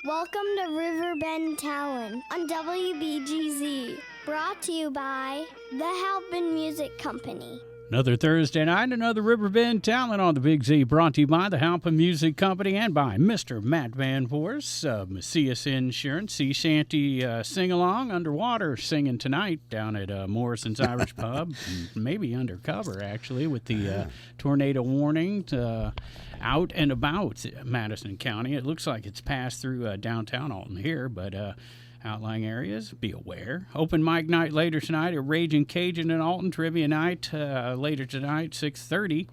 Welcome to Riverbend Talent on WBGZ. Brought to you by the Halpin Music Company. Another Thursday night, another Riverbend Talent on the Big Z, brought to you by the Halpin Music Company and by Mr. Matt Van Voorhis of Macias Insurance. Sea Shanty sing-along, underwater singing tonight down at Morrison's Irish Pub. Maybe undercover, actually, with the tornado warning out and about Madison County. It looks like it's passed through downtown Alton here, but outlying areas, be aware. Open mic night later tonight at Raging Cajun in Alton. Trivia night later tonight, 6:30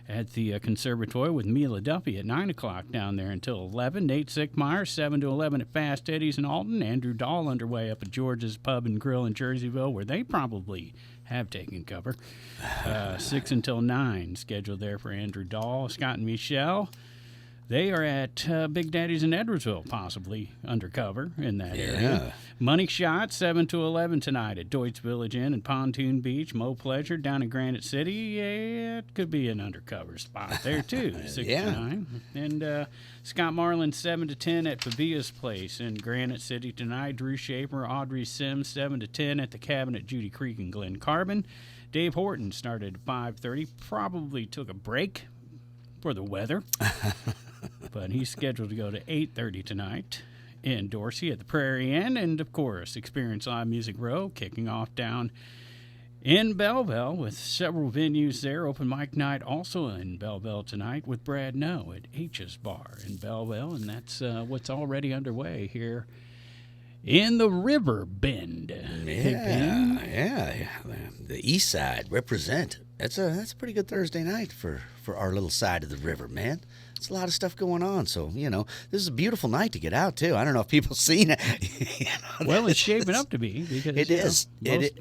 at the Conservatory with Mila Duffy at 9 o'clock down there until 11. Nate Sickmeyer, 7 to 11 at Fast Eddie's in Alton. Andrew Dahl underway up at George's Pub and Grill in Jerseyville, where they probably have taken cover. 6 until 9 scheduled there for Andrew Dahl. Scott and Michelle, they are at Big Daddy's in Edwardsville, possibly undercover in that area. Money Shot, 7 to 11 tonight at Deutsch Village Inn and Pontoon Beach. Mo Pleasure down in Granite City. Yeah, it could be an undercover spot there, too, 6 to 9. And Scott Marlin, 7 to 10 at Pavia's Place in Granite City tonight. Drew Schaefer, Audrey Sims, 7 to 10 at the Cabin at Judy Creek and Glen Carbon. Dave Horton started at 5:30, probably took a break for the weather. But he's scheduled to go to 8:30 tonight in Dorsey at the Prairie Inn. And, of course, Experience Live Music Row kicking off down in Belleville with several venues there. Open mic night also in Belleville tonight with Brad No at H's Bar in Belleville. And that's what's already underway here in the River Bend. Yeah. The East Side represent. That's a pretty good Thursday night for our little side of the river, man. It's a lot of stuff going on, so, this is a beautiful night to get out, too. I don't know if people seen it. Well, it's shaping up to be, because it is.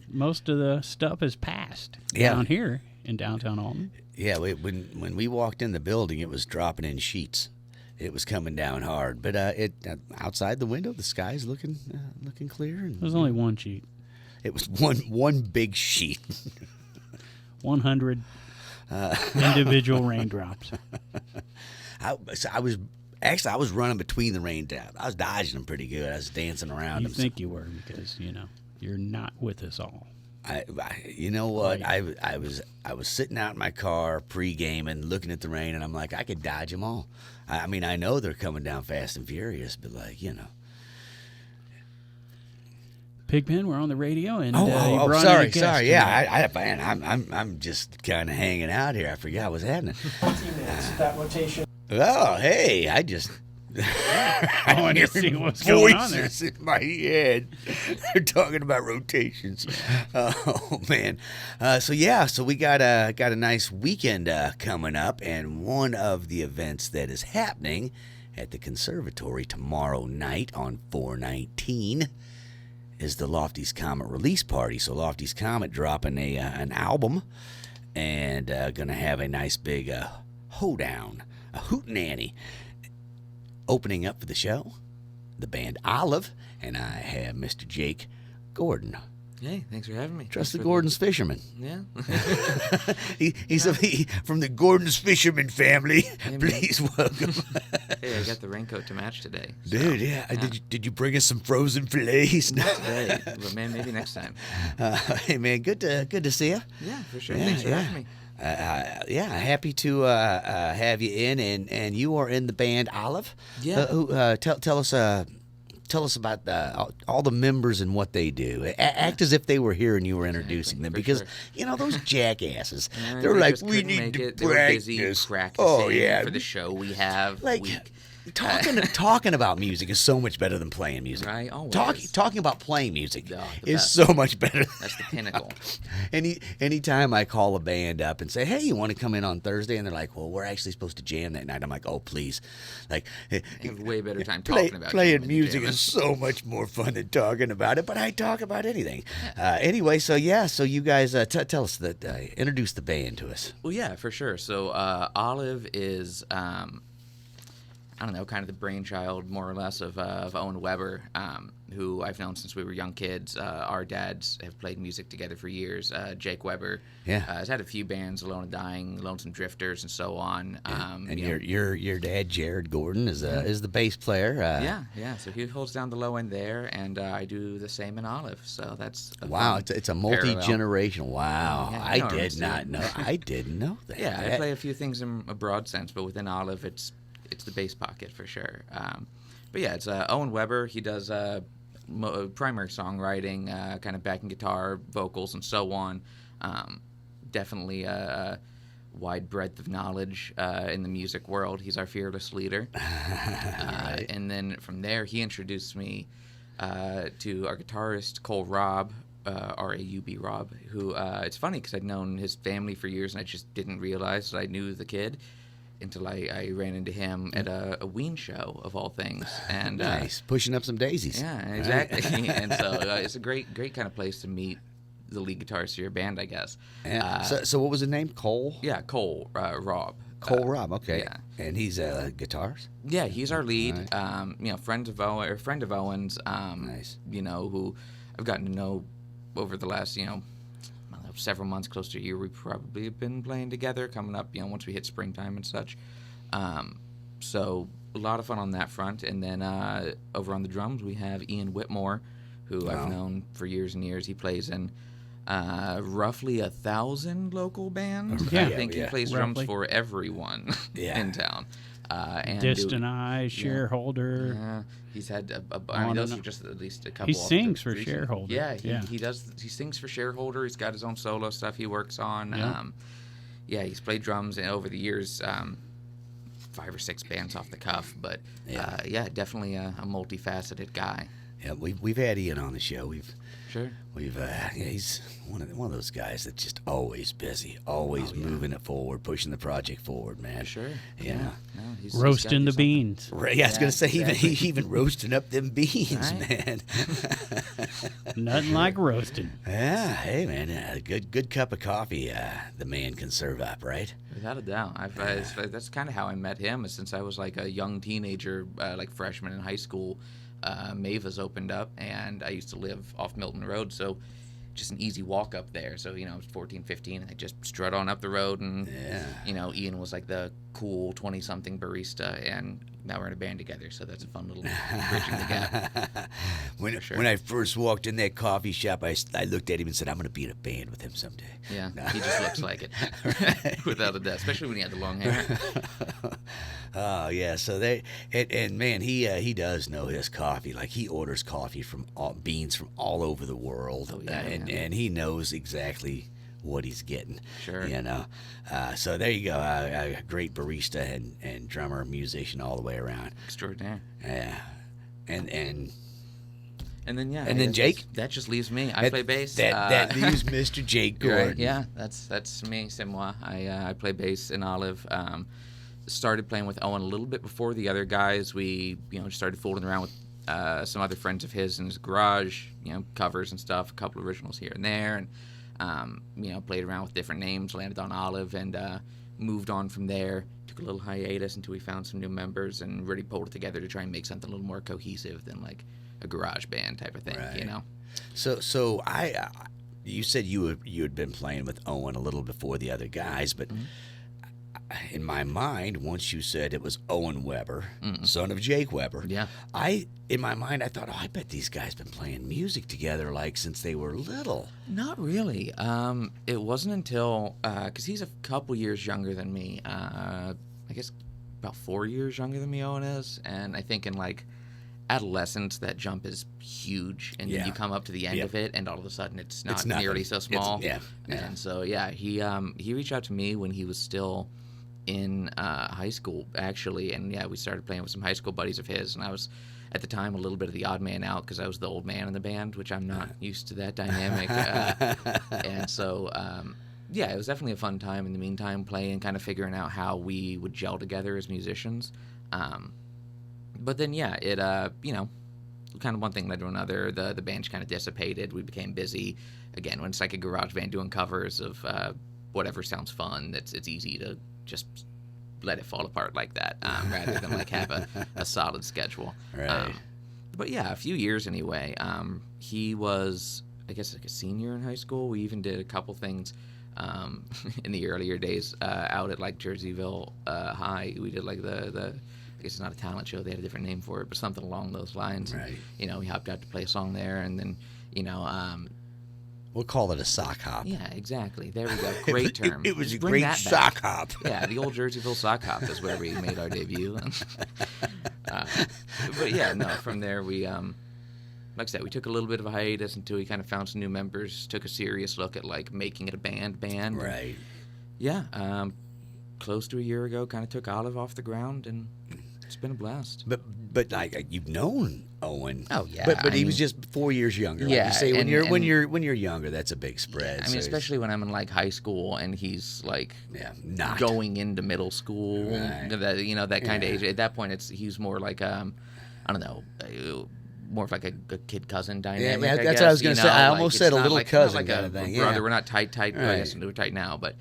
Most of the stuff is passed down here in downtown Alton. Yeah, when we walked in the building, it was dropping in sheets. It was coming down hard, but outside the window, the sky's looking clear. And, There's only one sheet. It was one big sheet. 100 individual raindrops. I was running between the raindrops. I was dodging them pretty good. I was dancing around them. You think you were, because you're not with us all. You know what? I was sitting out in my car pre-gaming, looking at the rain, and I'm like, I could dodge them all. I mean, I know they're coming down fast and furious, but Pigpen, we're on the radio, and sorry. Yeah, I'm just kind of hanging out here. I forgot what's happening. 20 minutes. That rotation. Oh, hey, I just. I want to see what's going on there. Voices in my head. They're talking about rotations. Oh man. So we got a nice weekend coming up, and one of the events that is happening at the Conservatory tomorrow night on 4/19 is the Lofty's Comet release party. So Lofty's Comet dropping an album, and gonna have a nice big hoedown, a hootenanny. Opening up for the show, the band Olive, and I have Mr. Jake Gordon. Hey, thanks for having me. Trust the Gordon's Fisherman. Yeah. He's from the Gordon's Fisherman family. Hey, please welcome. Hey, I got the raincoat to match today. So, Dude, yeah. Did you bring us some frozen fillets? Not today, but man, maybe next time. Hey, man, good to see you. Yeah, for sure. Thanks for having me. Happy to have you in, and you are in the band Olive. Yeah. Tell us about all the members and what they do. Act as if they were here and you were introducing them, because those jackasses. They're like, we need to practice. They were busy practicing for the show we have. Talking about music is so much better than playing music. Right, always. Talking about playing music is so much better. That's the pinnacle. Anytime I call a band up and say, hey, you want to come in on Thursday? And they're like, well, we're actually supposed to jam that night. I'm like, oh, please. Like, I have way better time talking about playing music is so much more fun than talking about it, but I talk about anything. Anyway, so you guys tell us introduce the band to us. Well, yeah, for sure. So Olive is I don't know, kind of the brainchild, more or less, of Owen Weber, who I've known since we were young kids. Our dads have played music together for years. Jake Weber has had a few bands, Alone and Dying, Lonesome Drifters, and so on. And your dad, Jared Gordon, is the bass player. Yeah. So he holds down the low end there, and I do the same in Olive. So that's It's a multi-generational. Wow, Yeah, I did not know. I didn't know that. Yeah, I play a few things in a broad sense, but within Olive, it's the bass pocket for sure. But yeah, it's Owen Weber. He does primary songwriting, kind of backing guitar, vocals, and so on. Definitely a wide breadth of knowledge in the music world. He's our fearless leader. And then from there, he introduced me to our guitarist, Cole Robb, R-A-U-B Robb, who it's funny because I'd known his family for years and I just didn't realize that I knew the kid until I ran into him at a Ween show, of all things. And nice, pushing up some daisies. Yeah, exactly. And so it's a great kind of place to meet the lead guitarist of your band, I guess. Yeah. So what was his name? Cole? Yeah, Cole Robb. Cole Robb, okay. Yeah. And he's guitars? Yeah, he's our lead. Right. Friend of Owen's. Nice. Who I've gotten to know over the last, I don't know, several months, close to a year. We probably have been playing together, coming up, once we hit springtime and such. So a lot of fun on that front. And then over on the drums, we have Ian Whitmore, who I've known for years and years. He plays in roughly 1,000 local bands. Yeah. I think he plays roughly. drums for everyone in town. And Distant Eye, Shareholder. Yeah, he's had those are just at least a couple. He sings for Shareholder. Yeah, he does. He sings for Shareholder. He's got his own solo stuff he works on. Yeah. He's played drums over the years, 5 or 6 bands off the cuff. But definitely a multifaceted guy. Yeah, we've had Ian on the show. Sure. He's one of those guys that's just always busy, always moving it forward, pushing the project forward, man. Sure. Yeah. No, he's Roasting the got to do beans. Right, yeah, I was gonna say exactly. even roasting up them beans, Right. man. Nothing like roasting. Yeah, hey man, a good cup of coffee the man can serve up, right? Without a doubt. That's kind of how I met him, since I was like a young teenager, like freshman in high school. Mavis opened up, and I used to live off Milton Road, so just an easy walk up there. So, I was 14, 15, and I just strut on up the road, and, Ian was like the cool 20-something barista, and now we're in a band together, so that's a fun little bridging the gap. When I first walked in that coffee shop, I looked at him and said, I'm going to be in a band with him someday. Yeah, he just looks like it, without a doubt, especially when he had the long hair. Oh yeah, so man, he does know his coffee. Like he orders coffee from beans from all over the world, and he knows exactly what he's getting. Sure. So there you go, a great barista and drummer, musician all the way around. Extraordinaire. Yeah, and then Jake. That just leaves me. I play bass. That leaves Mr. Jake Gordon. Right, yeah, that's me, c'est moi. I play bass in Olive. Started playing with Owen a little bit before the other guys. We started fooling around with some other friends of his in his garage, covers and stuff, a couple originals here and there, and played around with different names, landed on Olive, and moved on from there. Took a little hiatus until we found some new members and really pulled it together to try and make something a little more cohesive than like a garage band type of thing, right. So you said you had been playing with Owen a little before the other guys, but in my mind, once you said it was Owen Weber, son of Jake Weber, in my mind I thought, I bet these guys been playing music together like since they were little. Not really. It wasn't until because he's a couple years younger than me. I guess about 4 years younger than me, Owen is, and I think in like adolescence that jump is huge, and then you come up to the end of it, and all of a sudden it's not nearly so small. And so he reached out to me when he was still in high school, actually, and we started playing with some high school buddies of his, and I was at the time a little bit of the odd man out because I was the old man in the band, which I'm not used to that dynamic. And so it was definitely a fun time in the meantime, playing, kind of figuring out how we would gel together as musicians. But then it kind of one thing led to another. The band kind of dissipated. We became busy again when it's like a garage band doing covers of whatever sounds fun. It's easy to just let it fall apart like that, rather than like have a solid schedule. Right. But yeah, a few years anyway. He was, I guess, like a senior in high school. We even did a couple things in the earlier days out at like Jerseyville High. We did like the I guess it's not a talent show. They had a different name for it, but something along those lines. Right. And, we hopped out to play a song there, and then, We'll call it a sock hop. yeah, exactly. There we go. Great term. It was a Bring great that back. sock hop. Yeah, the old Jerseyville sock hop is where we made our debut. But yeah, no, from there we, like I said, we took a little bit of a hiatus until we kind of found some new members, took a serious look at like making it a band. Right. Yeah, close to a year ago, kind of took Olive off the ground, and it's been a blast. But like you've known Owen. Oh, yeah, But I he was mean- just 4 years younger. Like Yeah, you say, when and- you're younger, that's a big spread. I so mean, it's- especially when I'm in like high school and he's like not going into middle school, Right. that kind Yeah. of age. At that point, he's more like I don't know, more of like a kid cousin dynamic. yeah, I that's guess, what I was gonna say. I like, almost it's said a not little like, cousin not like kind a of thing, brother. yeah. We're not tight. I Right. guess we're tight now, but.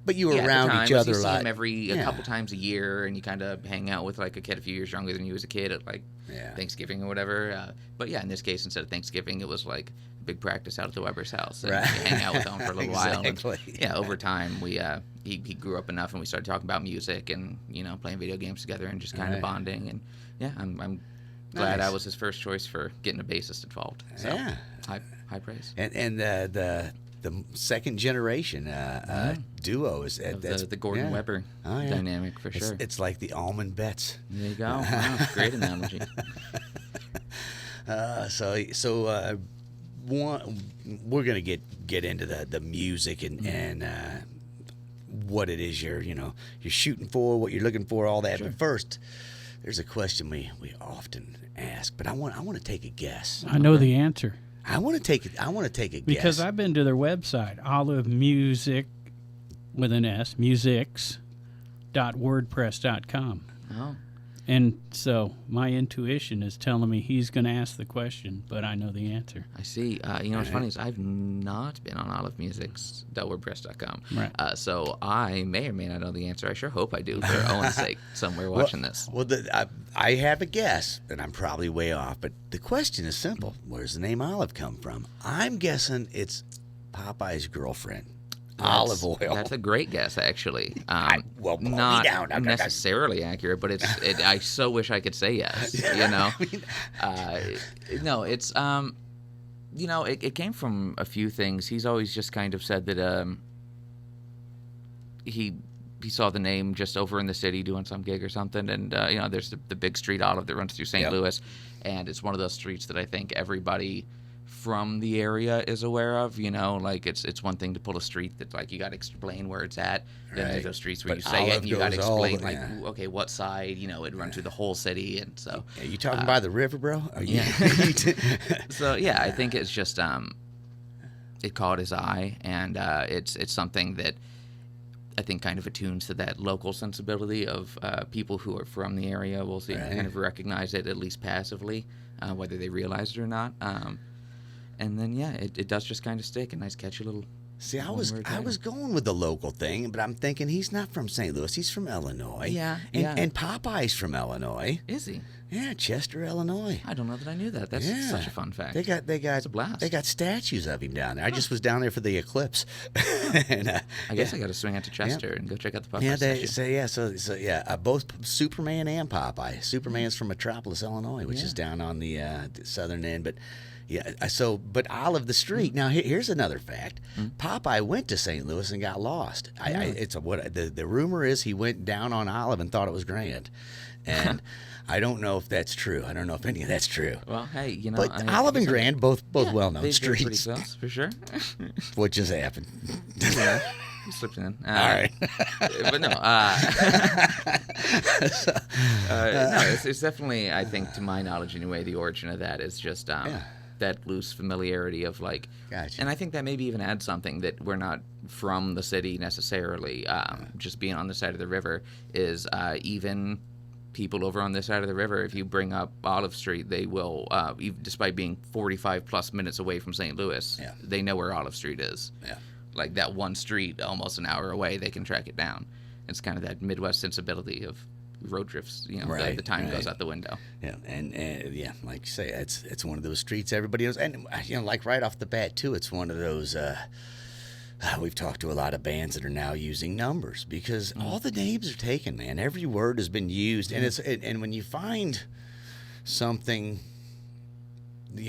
But you were at the around time, each other you a see lot. him a Yeah. couple times a year, and you kind of hang out with like a kid a few years younger than you as a kid at like Yeah. Thanksgiving or whatever. But yeah, in this case, instead of Thanksgiving, it was like a big practice out at the Weber's house, and Right. you hang out with them for a little while. And, Exactly. yeah, over time, we he grew up enough, and we started talking about music and playing video games together and just kind Right. of bonding. And yeah, I'm glad Nice. I was his first choice for getting a bassist involved. So, Yeah. high praise. And the second generation duo is Of that's the Gordon yeah. Weber Oh, yeah. dynamic for sure. It's like the almond Betts. There you go. Wow, great analogy. We're gonna get into the music and what it is you're shooting for, what you're looking for, all that. Sure. But first, there's a question we often ask, but I want to take a guess. I know the answer I want to take a because guess. I've been to their website, Olive Music with an S, musics.wordpress.com. Oh. And so my intuition is telling me he's going to ask the question, but I know the answer. I see. What's funny is I've not been on olivemusics.wordpress.com. Right. So I may or may not know the answer. I sure hope I do for Owen's sake somewhere watching this. Well, I have a guess, and I'm probably way off, but the question is simple. Where's the name Olive come from? I'm guessing it's Popeye's girlfriend, olive oil. That's a great guess, actually. Well, pull me not down. necessarily accurate, but I so wish I could say yes. No, it's it came from a few things. He's always just kind of said that he saw the name just over in the city doing some gig or something, and there's the big street Olive that runs through St. Yep. Louis, and it's one of those streets that I think everybody from the area is aware of. Like it's one thing to pull a street that like you got to explain where it's at. Then Right. there's those streets where But you say it Olive and you got to goes all explain the- like yeah. okay, what side, it'd run through the whole city, and so Are you talking by the river, bro? Are you, so yeah, I think it's just it caught his eye, and it's something that I think kind of attunes to that local sensibility of people who are from the area will see Right. kind of recognize it at least passively, whether they realize it or not. And then yeah, it does just kind of stick. A nice catchy little. See, I one was word I was title. going with the local thing, but I'm thinking he's not from St. Louis. He's from Illinois. Yeah, and, yeah. and Popeye's from Illinois. Is he? Yeah, Chester, Illinois. I don't know that I knew that. That's Yeah. such a fun fact. They got It's a blast. They got statues of him down there. I just was down there for the eclipse. And, I guess I got to swing out to Chester and go check out the Popeye yeah, they statue. say both Superman and Popeye. Superman's from Metropolis, Illinois, which Yeah. is down on the southern end, but yeah. But Olive the street. Now here's another fact: Popeye went to St. Louis and got lost. The rumor is he went down on Olive and thought it was grand, and I don't know if that's true. I don't know if any of that's true. Well, hey, But I Olive and guess Grand, both well-known they're pretty streets. close for sure. What just happened? Yeah, he slipped in. All right. But no, it's definitely, I think, to my knowledge anyway, the origin of that is just that loose familiarity of like, Gotcha. and I think that maybe even adds something that we're not from the city necessarily. Just being on the side of the river is even people over on this side of the river, if you bring up Olive Street, they will, despite being 45 plus minutes away from St. Louis, Yeah. they know where Olive Street is. Yeah. Like that one street almost an hour away, they can track it down. it's kind of that Midwest sensibility of road trips. You know, Right, the time right. goes out the window. Yeah, and yeah, like you say, it's one of those streets everybody knows, and like right off the bat too, it's one of those. We've talked to a lot of bands that are now using numbers because all the names are taken, man. Every word has been used, and and when you find something,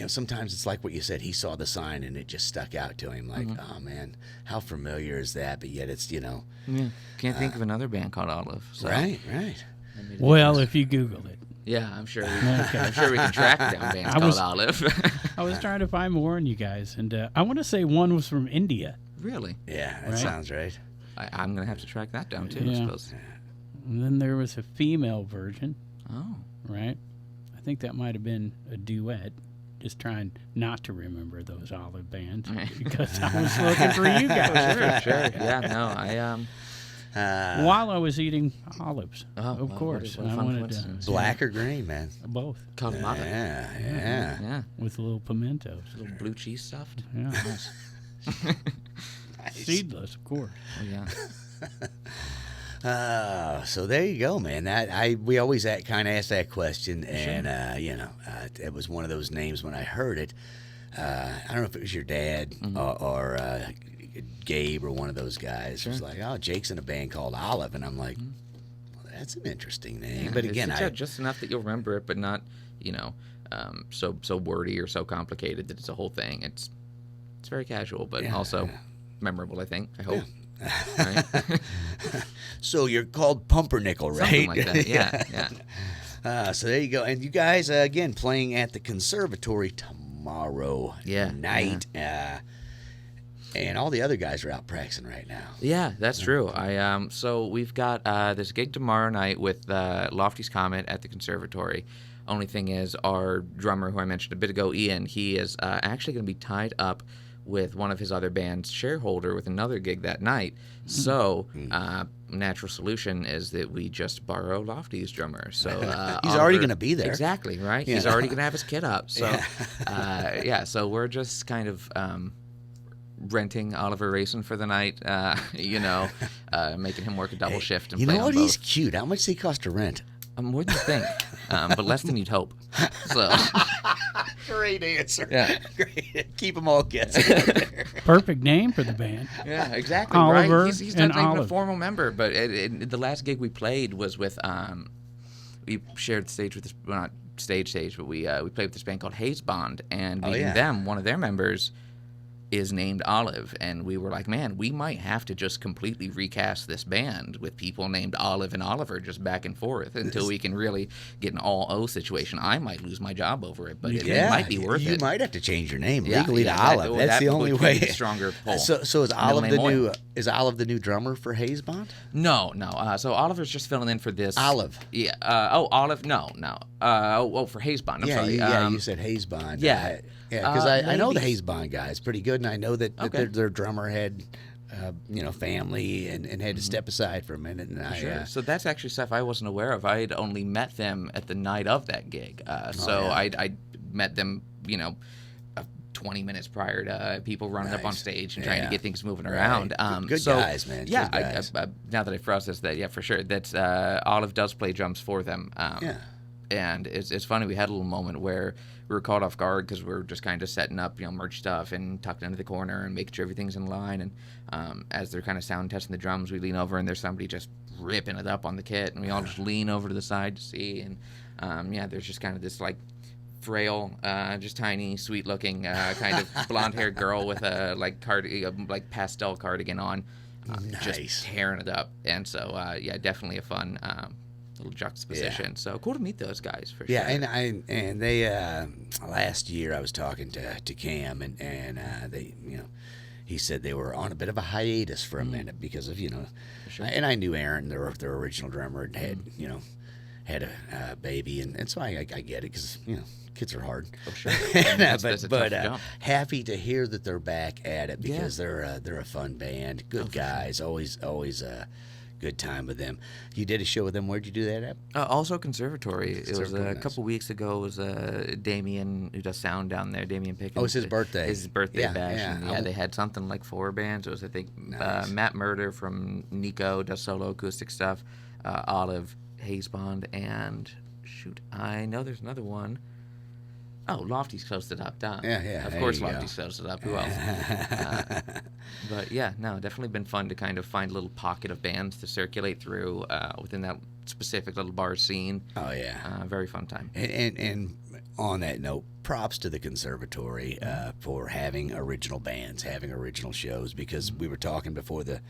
sometimes it's like what you said. He saw the sign and it just stuck out to him. Like, oh man, how familiar is that? But yet it's Yeah. Can't think of another band called Olive. So right. that made a Well, difference. if you Google it. Yeah, I'm sure we can track down bands I called was- Olive. I was trying to find more on you guys, and I want to say one was from India. Really? Yeah, that Right. sounds right. I'm going to have to track that down, too, I Yeah. suppose. And then there was a female version, Oh. right? I think that might have been a duet. Just trying not to remember those Olive bands because I was looking for you guys. Sure. Yeah, no, While I was eating olives, Oh, of well, course. what a I fun wanted to coincidence. Black or green, man. both Kalamata. Yeah. Yeah. with a little pimentos. A little blue cheese stuffed. Yeah, Nice. seedless, of course. Oh, yeah. So there you go, man. We always kind of ask that question, and it was one of those names when I heard it. I don't know if it was your dad or Gabe or one of those guys. It was like, oh, Jake's in a band called Olive, and I'm like, well, that's an interesting name. Yeah, But again, it's just enough that you'll remember it, but not, so wordy or so complicated that it's a whole thing. It's very casual, but also memorable, I think. I hope. Right? So you're called Pumpernickel, right? Something like that. Yeah. So there you go. And you guys, again, playing at the conservatory tomorrow night. And all the other guys are out practicing right now. Yeah, that's true. So we've got this gig tomorrow night with Lofty's Comet at the conservatory. Only thing is, our drummer, who I mentioned a bit ago, Ian, he is actually going to be tied up with one of his other band's shareholder with another gig that night. So, natural solution is that we just borrow Lofty's drummer. So He's already going to be there. Exactly, right? Yeah. He's already going to have his kit up. So, so we're just kind of renting Oliver Racing for the night, making him work a double shift and You play know on what? both. He's cute. How much does he cost to rent? More than you think, but less than you'd hope. So, Great answer. Yeah. Great. Keep them all guessing. Perfect name for the band. yeah, exactly. Oliver right? He's not and even a Olive. formal member, but the last gig we played was with we shared the stage with this, well, not stage, but we played with this band called Haze Bond, and meeting them, one of their members is named Olive, and we were like, man, we might have to just completely recast this band with people named Olive and Oliver just back and forth until we can really get an all-O situation. I might lose my job over it, but it might be worth you it. might have to change your name Yeah, legally to yeah, that- Olive. that That's the would only give way. me a stronger pull. So is Olive Middle the name new? oil. Is Olive the new drummer for Haze Bond? No. So Oliver's just filling in for this. Olive. Yeah. Olive. No. For Haze Bond. I'm sorry. You said Haze Bond. yeah. Because I know the maybe. Haze Bond guys pretty good, and I know that their drummer had, family and had to step aside for a minute. And Sure. So that's actually stuff I wasn't aware of. I had only met them at the night of that gig. I met them, 20 minutes prior to people running up on stage and trying to get things moving around. Good guys, man. Yeah, Good guys. now that I processed that, yeah, for sure. That's Olive does play drums for them. And it's funny, we had a little moment where we were caught off guard because we were just kind of setting up, merch stuff and tucked into the corner and making sure everything's in line. And as they're kind of sound testing the drums, we lean over and there's somebody just ripping it up on the kit, and we all just lean over to the side to see. And there's just kind of this like frail, just tiny, sweet-looking, kind of blonde-haired girl with a like pastel cardigan on, just tearing it up. And so definitely a fun. Little juxtaposition. So cool to meet those guys for sure. Yeah, and they last year I was talking to Cam and they he said they were on a bit of a hiatus for a minute because of and I knew Aaron, their original drummer, had a baby, and so I get it because kids are hard. Oh, sure. But That's a tough job. happy to hear that they're back at it because they're a fun band, good guys, always good good time with them. You did a show with them. Where'd you do that at? Also Conservatory. It was Nice. a couple weeks ago. It was Damien, who does sound down there, Damien Pickens. Oh, it's his birthday. His birthday Yeah, bash. yeah. And they had something like 4 bands. It was, I think, Nice. Matt Murder from Nico does solo acoustic stuff, Olive Hazebond, and shoot, I know there's another one. Oh, Lofty's closed it up, Don. Yeah, Of there course, you go. Lofty's closed it up. Who else? But yeah, no, definitely been fun to kind of find a little pocket of bands to circulate through within that specific little bar scene. Oh, yeah. Very fun time. And on that note, props to the Conservatory for having original bands, having original shows, because we were talking before the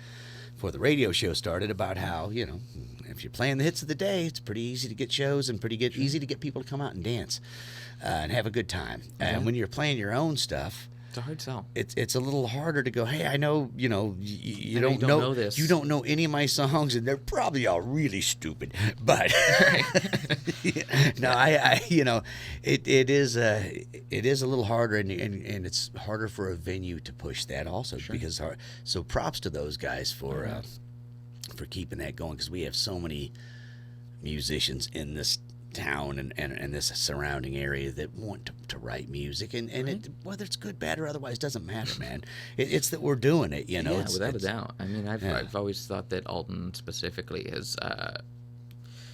radio show started about how, you know, if you're playing the hits of the day, it's pretty easy to get shows and easy to get people to come out and dance and have a good time. And when you're playing your own stuff, It's a hard sell. it's a little harder to go, hey, I know, you know, you I know don't you don't know this. You don't know any of my songs, and they're probably all really stupid. But no, I you know, it is a little harder, and it's harder for a venue to push that also because so props to those guys for keeping that going, because we have so many musicians in this town and this surrounding area that want to write music, and it, whether it's good, bad, or otherwise, doesn't matter, man. It's that we're doing it, you know. Yeah, it's, without it's, a doubt. I mean, I've always thought that Alton specifically is,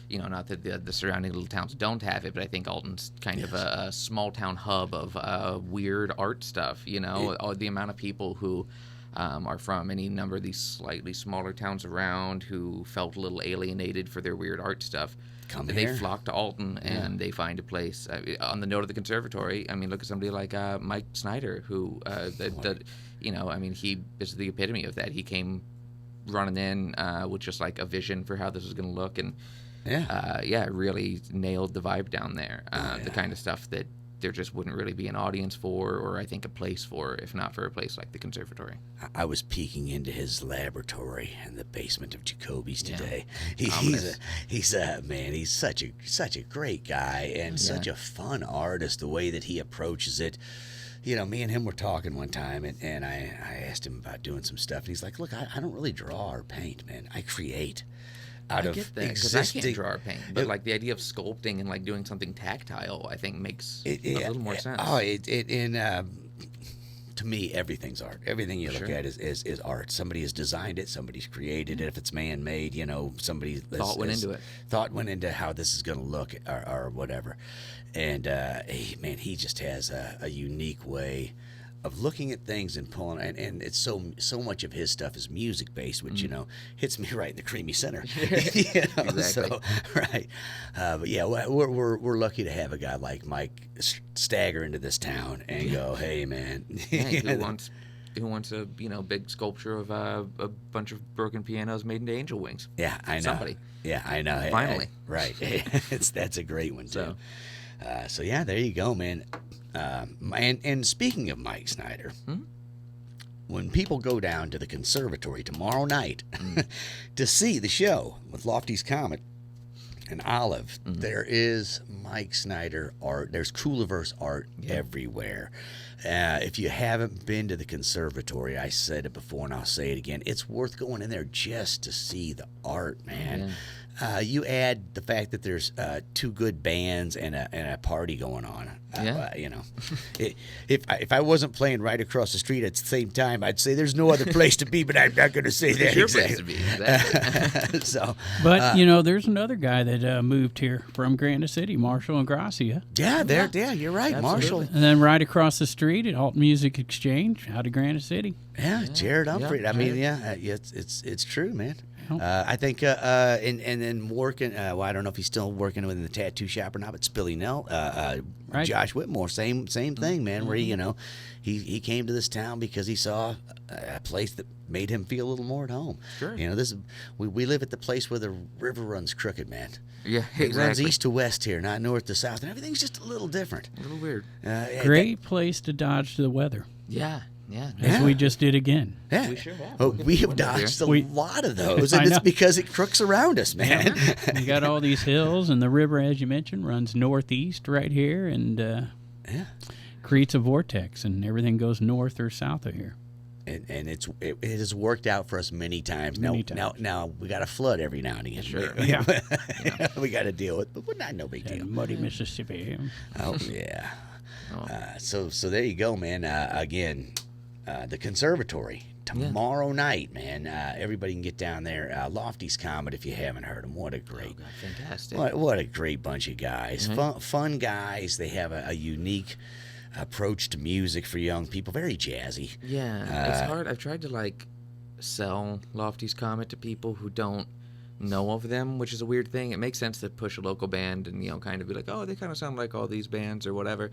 you know, not that the surrounding little towns don't have it, but I think Alton's kind of a small town hub of weird art stuff. You know, the amount of people who are from any number of these slightly smaller towns around who felt a little alienated for their weird art stuff. They flock to Alton and they find a place. On the note of the Conservatory, I mean, look at somebody like Mike Snyder, who, you know, I mean, he is the epitome of that. He came running in with just like a vision for how this was going to look, and really nailed the vibe down there. The kind of stuff that there just wouldn't really be an audience for, or I think a place for, if not for a place like the Conservatory. I was peeking into his laboratory in the basement of Jacoby's today. Ominous. He's such a great guy and such a fun artist. The way that he approaches it, you know, me and him were talking one time, and I asked him about doing some stuff, and he's like, "Look, I don't really draw or paint, man. I create." I get that, because I can't draw or paint, but like the idea of sculpting and like doing something tactile, I think makes a little more sense. To me, everything's art. Everything you look at is art. Somebody has designed it. Somebody's created it. If it's man-made, you know, somebody thought went into it. Thought went into how this is going to look, or whatever. And he just has a unique way of looking at things and pulling, and it's so much of his stuff is music based, which you know hits me right in the creamy center. You know? Exactly. So right, but yeah, we're lucky to have a guy like Mike stagger into this town and go, hey man, who wants a big sculpture of a bunch of broken pianos made into angel wings? Yeah, I know. Somebody. Yeah, I know. Finally. Right. That's a great one too. So yeah, there you go, man. And speaking of Mike Snyder, when people go down to the Conservatory tomorrow night to see the show with Lofty's Comet and Olive, there is Mike Snyder art. There's Cooliverse art everywhere. If you haven't been to the Conservatory, I said it before and I'll say it again, it's worth going in there just to see the art, man. You add the fact that there's 2 good bands and a party going on. You know, if I wasn't playing right across the street at the same time, I'd say there's no other place to be. But I'm not going to say that. It's your place to be. Exactly. So, but you know, there's another guy that moved here from Granite City, Marshall and Gracia. Yeah, you're right, Absolutely. Marshall. And then right across the street at Alton Music Exchange out of Granite City. Yeah, Jared Humphrey. I mean, it's true, man. I think, and then working. Well, I don't know if he's still working within the tattoo shop or not, but Spilly Nell, Josh Whitmore, same thing, man. Where he came to this town because he saw a place that made him feel a little more at home. Sure. You know, we live at the place where the river runs crooked, man. Yeah, It exactly. runs east to west here, not north to south, and everything's just a little different. A little weird. Great place to dodge the weather, Yeah. as we just did again. Yeah. We sure have. Oh, we have dodged a We- lot of those, I and it's know. because it crooks around us, man. You got all these hills, and the river, as you mentioned, runs northeast right here, and creates a vortex, and everything goes north or south of here. and it has worked out for us many times. Now we got a flood every now and again. Sure. We got to deal with, but not no big deal. Muddy Mississippi. Oh yeah. So there you go, man. Again, the conservatory tomorrow night, man. Everybody can get down there. Lofty's Comet, if you haven't heard them. What a great, Fantastic. what a great bunch of guys. Fun guys. They have a unique approach to music for young people. Very jazzy. Yeah, it's hard. I've tried to like sell Lofty's Comet to people who don't know of them, which is a weird thing. It makes sense to push a local band and kind of be like, oh, they kind of sound like all these bands or whatever.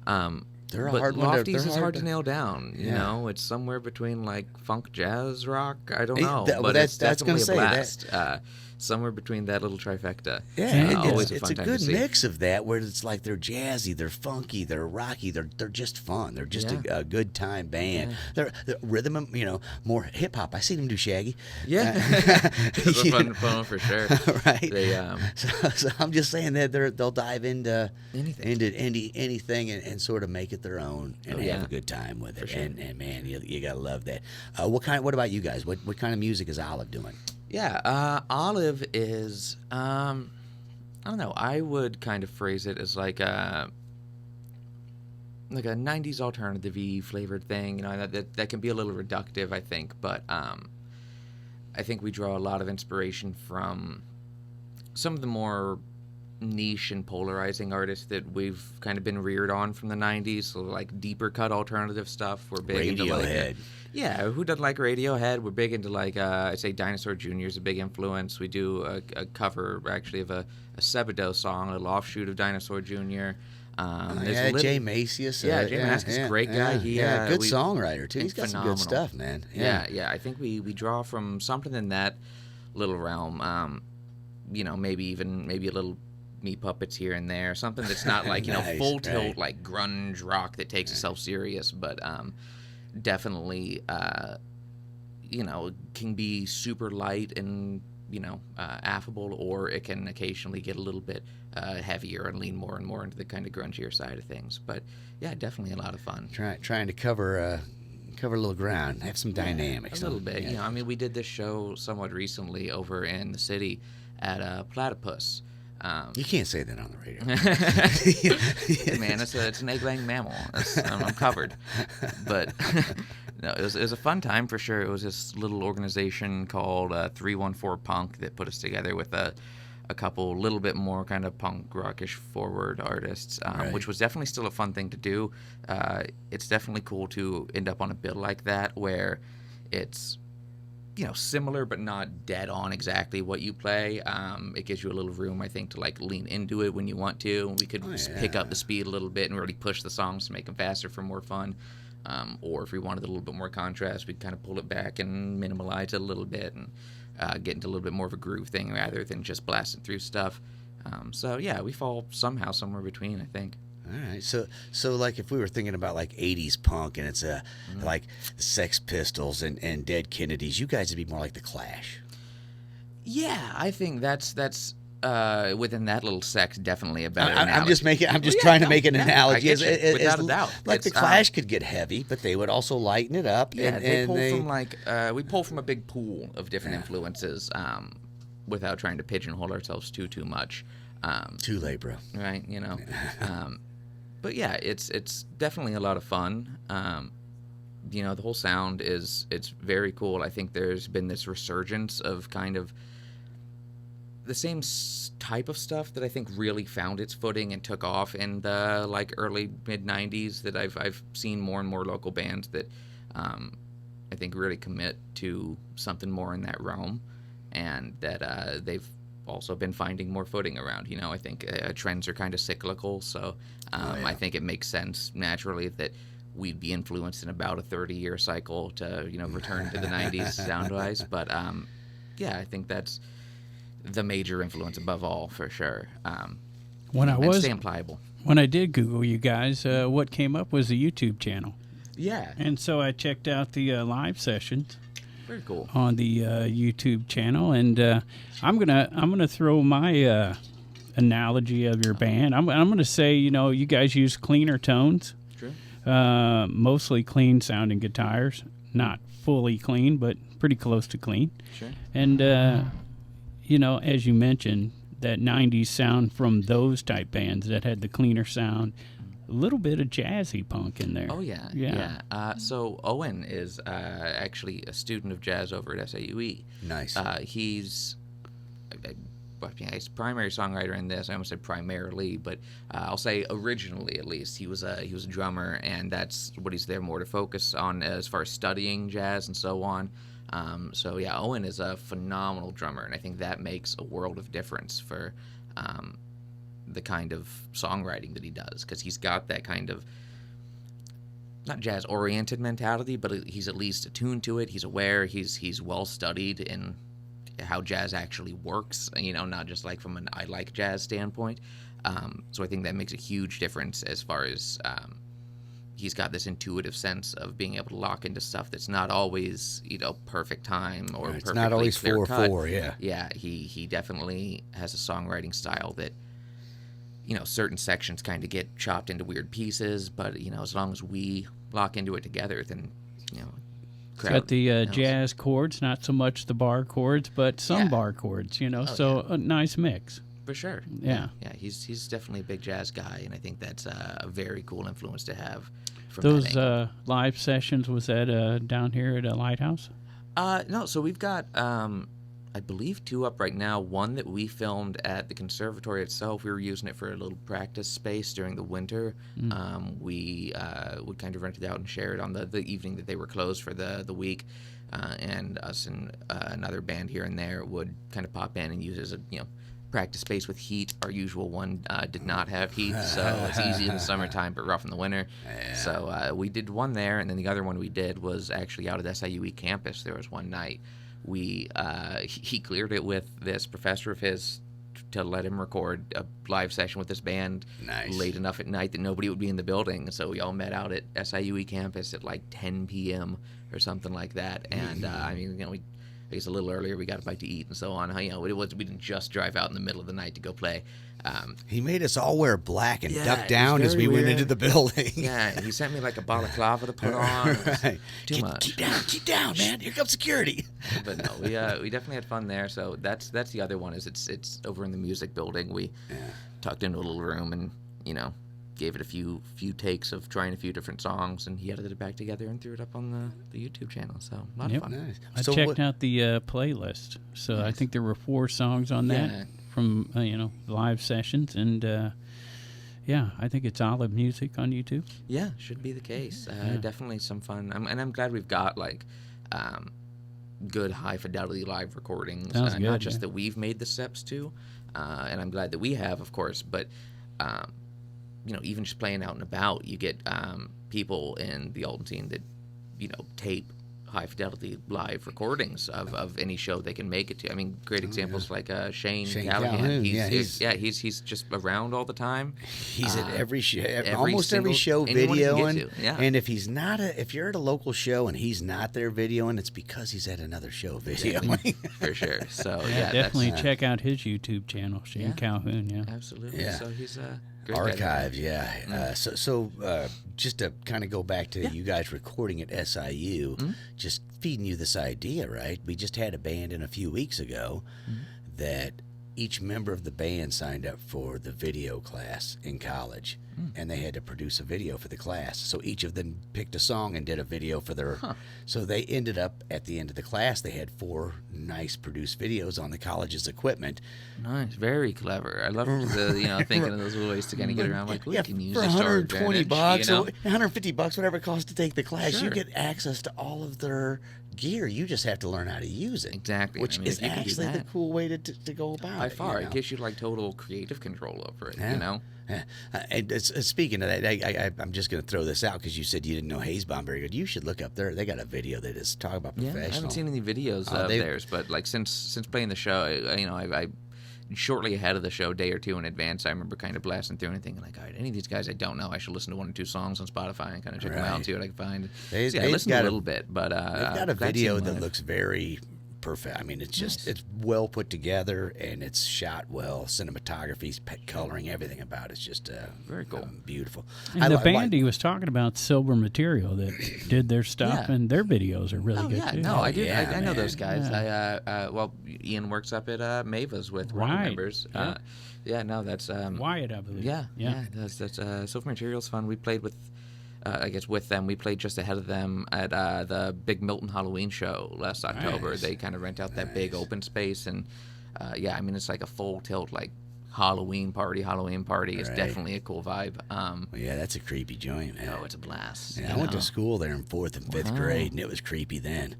They're a but hard one. Lofty's is hard to nail down. You know, it's somewhere between like funk, jazz, rock. I don't know, but it's definitely a blast. Somewhere between that little trifecta. Yeah, always it's a good mix of that, where it's like they're jazzy, they're funky, they're rocky, they're just fun. They're just a good time band. They're rhythm, more hip hop. I seen them do Shaggy. Yeah, it's a fun for sure. Right. They, so I'm just saying that they'll dive into anything, anything and sort of make it their own and have a good time with it. Sure. And man, you gotta love that. What about you guys? What kind of music is Olive doing? Yeah, Olive is, I don't know, I would kind of phrase it as like a 90s alternative-y flavored thing, that can be a little reductive, I think, but I think we draw a lot of inspiration from some of the more niche and polarizing artists that we've kind of been reared on from the 90s, so like deeper cut alternative stuff. We're big into like who doesn't like Radiohead? We're big into like I'd say Dinosaur Jr. is a big influence. We do a cover actually of a Sebadoh song, a little offshoot of Dinosaur Jr. Jay Macias. Jay Macias is a great guy. Good songwriter too. He's got some good stuff, man. Yeah. I think we draw from something in that little realm. Maybe a little Meat Puppets here and there, something that's not like full tilt like grunge rock that takes itself serious, but definitely can be super light and affable, or it can occasionally get a little bit heavier and lean more and more into the kind of grungier side of things. But yeah, definitely a lot of fun. Trying to cover a little ground, have some dynamics. A little bit. We did this show somewhat recently over in the city at Platypus. You can't say that on the radio. Man, it's an egg-laying mammal. I'm covered. But no, it was a fun time for sure. It was this little organization called 314 Punk that put us together with a couple little bit more kind of punk rockish forward artists, which was definitely still a fun thing to do. It's definitely cool to end up on a bill like that where it's similar but not dead on exactly what you play. It gives you a little room, I think, to like lean into it when you want to. We could pick up the speed a little bit and really push the songs to make them faster for more fun. Or if we wanted a little bit more contrast, we'd kind of pull it back and minimalize it a little bit and get into a little bit more of a groove thing rather than just blasting through stuff. So yeah, we fall somehow somewhere between, I think. All right, so like if we were thinking about like 80s punk and it's like Sex Pistols and Dead Kennedys, you guys would be more like the Clash. Yeah, I think that's within that little sex definitely a better analogy. I'm just trying to make an analogy. Without a doubt. Like the Clash could get heavy, but they would also lighten it up. Yeah, we pull from a big pool of different influences without trying to pigeonhole ourselves too much. Too late, bro. Right, But yeah, it's definitely a lot of fun. The whole sound it's very cool. I think there's been this resurgence of kind of the same type of stuff that I think really found its footing and took off in the like early mid 90s that I've seen more and more local bands that I think really commit to something more in that realm, and that they've also been finding more footing around. I think trends are kind of cyclical, so I think it makes sense naturally that we'd be influenced in about a 30-year cycle to return to the 90s sound-wise. But I think that's the major influence above all for sure. Staying pliable. When I did Google you guys, what came up was the YouTube channel. Yeah. And so I checked out the live sessions. Very cool. On the YouTube channel, and I'm gonna throw my analogy of your band. I'm gonna say you guys use cleaner tones, True. Mostly clean sounding guitars, not fully clean, but pretty close to clean. Sure. And, as you mentioned, that 90s sound from those type bands that had the cleaner sound, a little bit of jazzy punk in there. Oh, yeah. Yeah. So Owen is actually a student of jazz over at SAUE. Nice. He's a primary songwriter in this. I almost said primarily, but I'll say originally, at least, he was a drummer, and that's what he's there more to focus on as far as studying jazz and so on. Owen is a phenomenal drummer, and I think that makes a world of difference for the kind of songwriting that he does, because he's got that kind of not jazz-oriented mentality, but he's at least attuned to it. He's aware. He's well-studied in how jazz actually works, not just like from an I like jazz standpoint. So I think that makes a huge difference as far as he's got this intuitive sense of being able to lock into stuff that's not always, perfect time or It's perfectly not always clear cut. 4/4, yeah. Yeah, he definitely has a songwriting style that, certain sections kind of get chopped into weird pieces, but, as long as we lock into it together, then, It's got the jazz chords, not so much the bar chords, but some bar chords, a nice mix. For sure. Yeah. Yeah, he's definitely a big jazz guy, and I think that's a very cool influence to have. From Those that angle. live sessions, was that down here at a Lighthouse? No, so we've got, I believe, 2 up right now. One that we filmed at the conservatory itself. We were using it for a little practice space during the winter. We kind of rented it out and shared on the evening that they were closed for the week. And us and another band here and there would kind of pop in and use it as a, practice space with heat. Our usual one did not have heat, so it's easy in the summertime but rough in the winter. Yeah. So we did one there, and then the other one we did was actually out at SIUE campus. There was one night he cleared it with this professor of his to let him record a live session with this band late enough at night that nobody would be in the building. So we all met out at SIUE campus at like 10 p.m. or something like that. And I guess a little earlier we got a bite to eat and so on. We didn't just drive out in the middle of the night to go play. He made us all wear black and duck down as we went into the building. Yeah, and he sent me like a balaclava to put on. Right. Too much. Keep down, man. Here comes security. But no, we definitely had fun there. So that's the other one. Is it's over in the music building. We tucked into a little room and gave it a few takes of trying a few different songs, and he edited it back together and threw it up on the YouTube channel. So a lot of fun. Nice. I checked out the playlist. So I think there were 4 songs on that from live sessions, and I think it's solid music on YouTube. Yeah, should be the case. Definitely some fun. I'm glad we've got like good high fidelity live recordings. Not just that we've made the steps to, and I'm glad that we have, of course, but even just playing out and about, you get people in the Alton scene that, tape high fidelity live recordings of any show they can make it to. I mean, great examples like Shane Callahan. He's just around all the time. He's at every show, almost every show videoing. And if you're at a local show and he's not there videoing, it's because he's at another show videoing. For sure. So definitely check out his YouTube channel, Shane Calhoun. Yeah, absolutely. Yeah. So he's archives, just to kind of go back to you guys recording at SIU, just feeding you this idea, right? We just had a band in a few weeks ago that each member of the band signed up for the video class in college, and they had to produce a video for the class. So each of them picked a song and did a video for their. So they ended up at the end of the class. They had 4 nice produced videos on the college's equipment. Nice, very clever. I love thinking of those ways to kind of get around. Like, we can use for this to our $120, advantage, $150, whatever it costs to take the class. Sure. You get access to all of their gear. You just have to learn how to use it. Exactly. Which is actually the cool way to go about it. By far, it gives you like total creative control over it. Yeah. And speaking of that, I'm just going to throw this out because you said you didn't know Hazebomb very good. You should look up there. They got a video that is talking about professional. I haven't seen any videos of theirs, but like since playing the show, I shortly ahead of the show, day or two in advance, I remember kind of blasting through and thinking like, all right, any of these guys I don't know, I should listen to 1 or 2 songs on Spotify and kind of check them out and see what I can find. I listened a little bit, but they've got a video that looks very perfect. I mean, it's just Nice. it's well put together and it's shot well. Cinematography, coloring, everything about it's just Very cool. beautiful. And the like- band he was talking about, Silver Material, that did their stuff, Yeah. and their videos are really Oh good yeah, too. no, I do. yeah, I know those man. guys. Well, Ian works up at Mavis with one of the Right. members. Yeah. Yeah, no, that's Wyatt, I believe. yeah, yeah. That's Silver Material's fun. We played with, I guess with them. We played just ahead of them at the Big Milton Halloween show last October. Nice. They kind of rent out that big open space, and yeah, I mean it's like a full tilt like Halloween party. It's Right. definitely a cool vibe. Well, yeah, that's a creepy joint, man. Oh, it's a blast. Yeah, you I went to know? school there in 4th and 5th Wow. grade, and it was creepy then.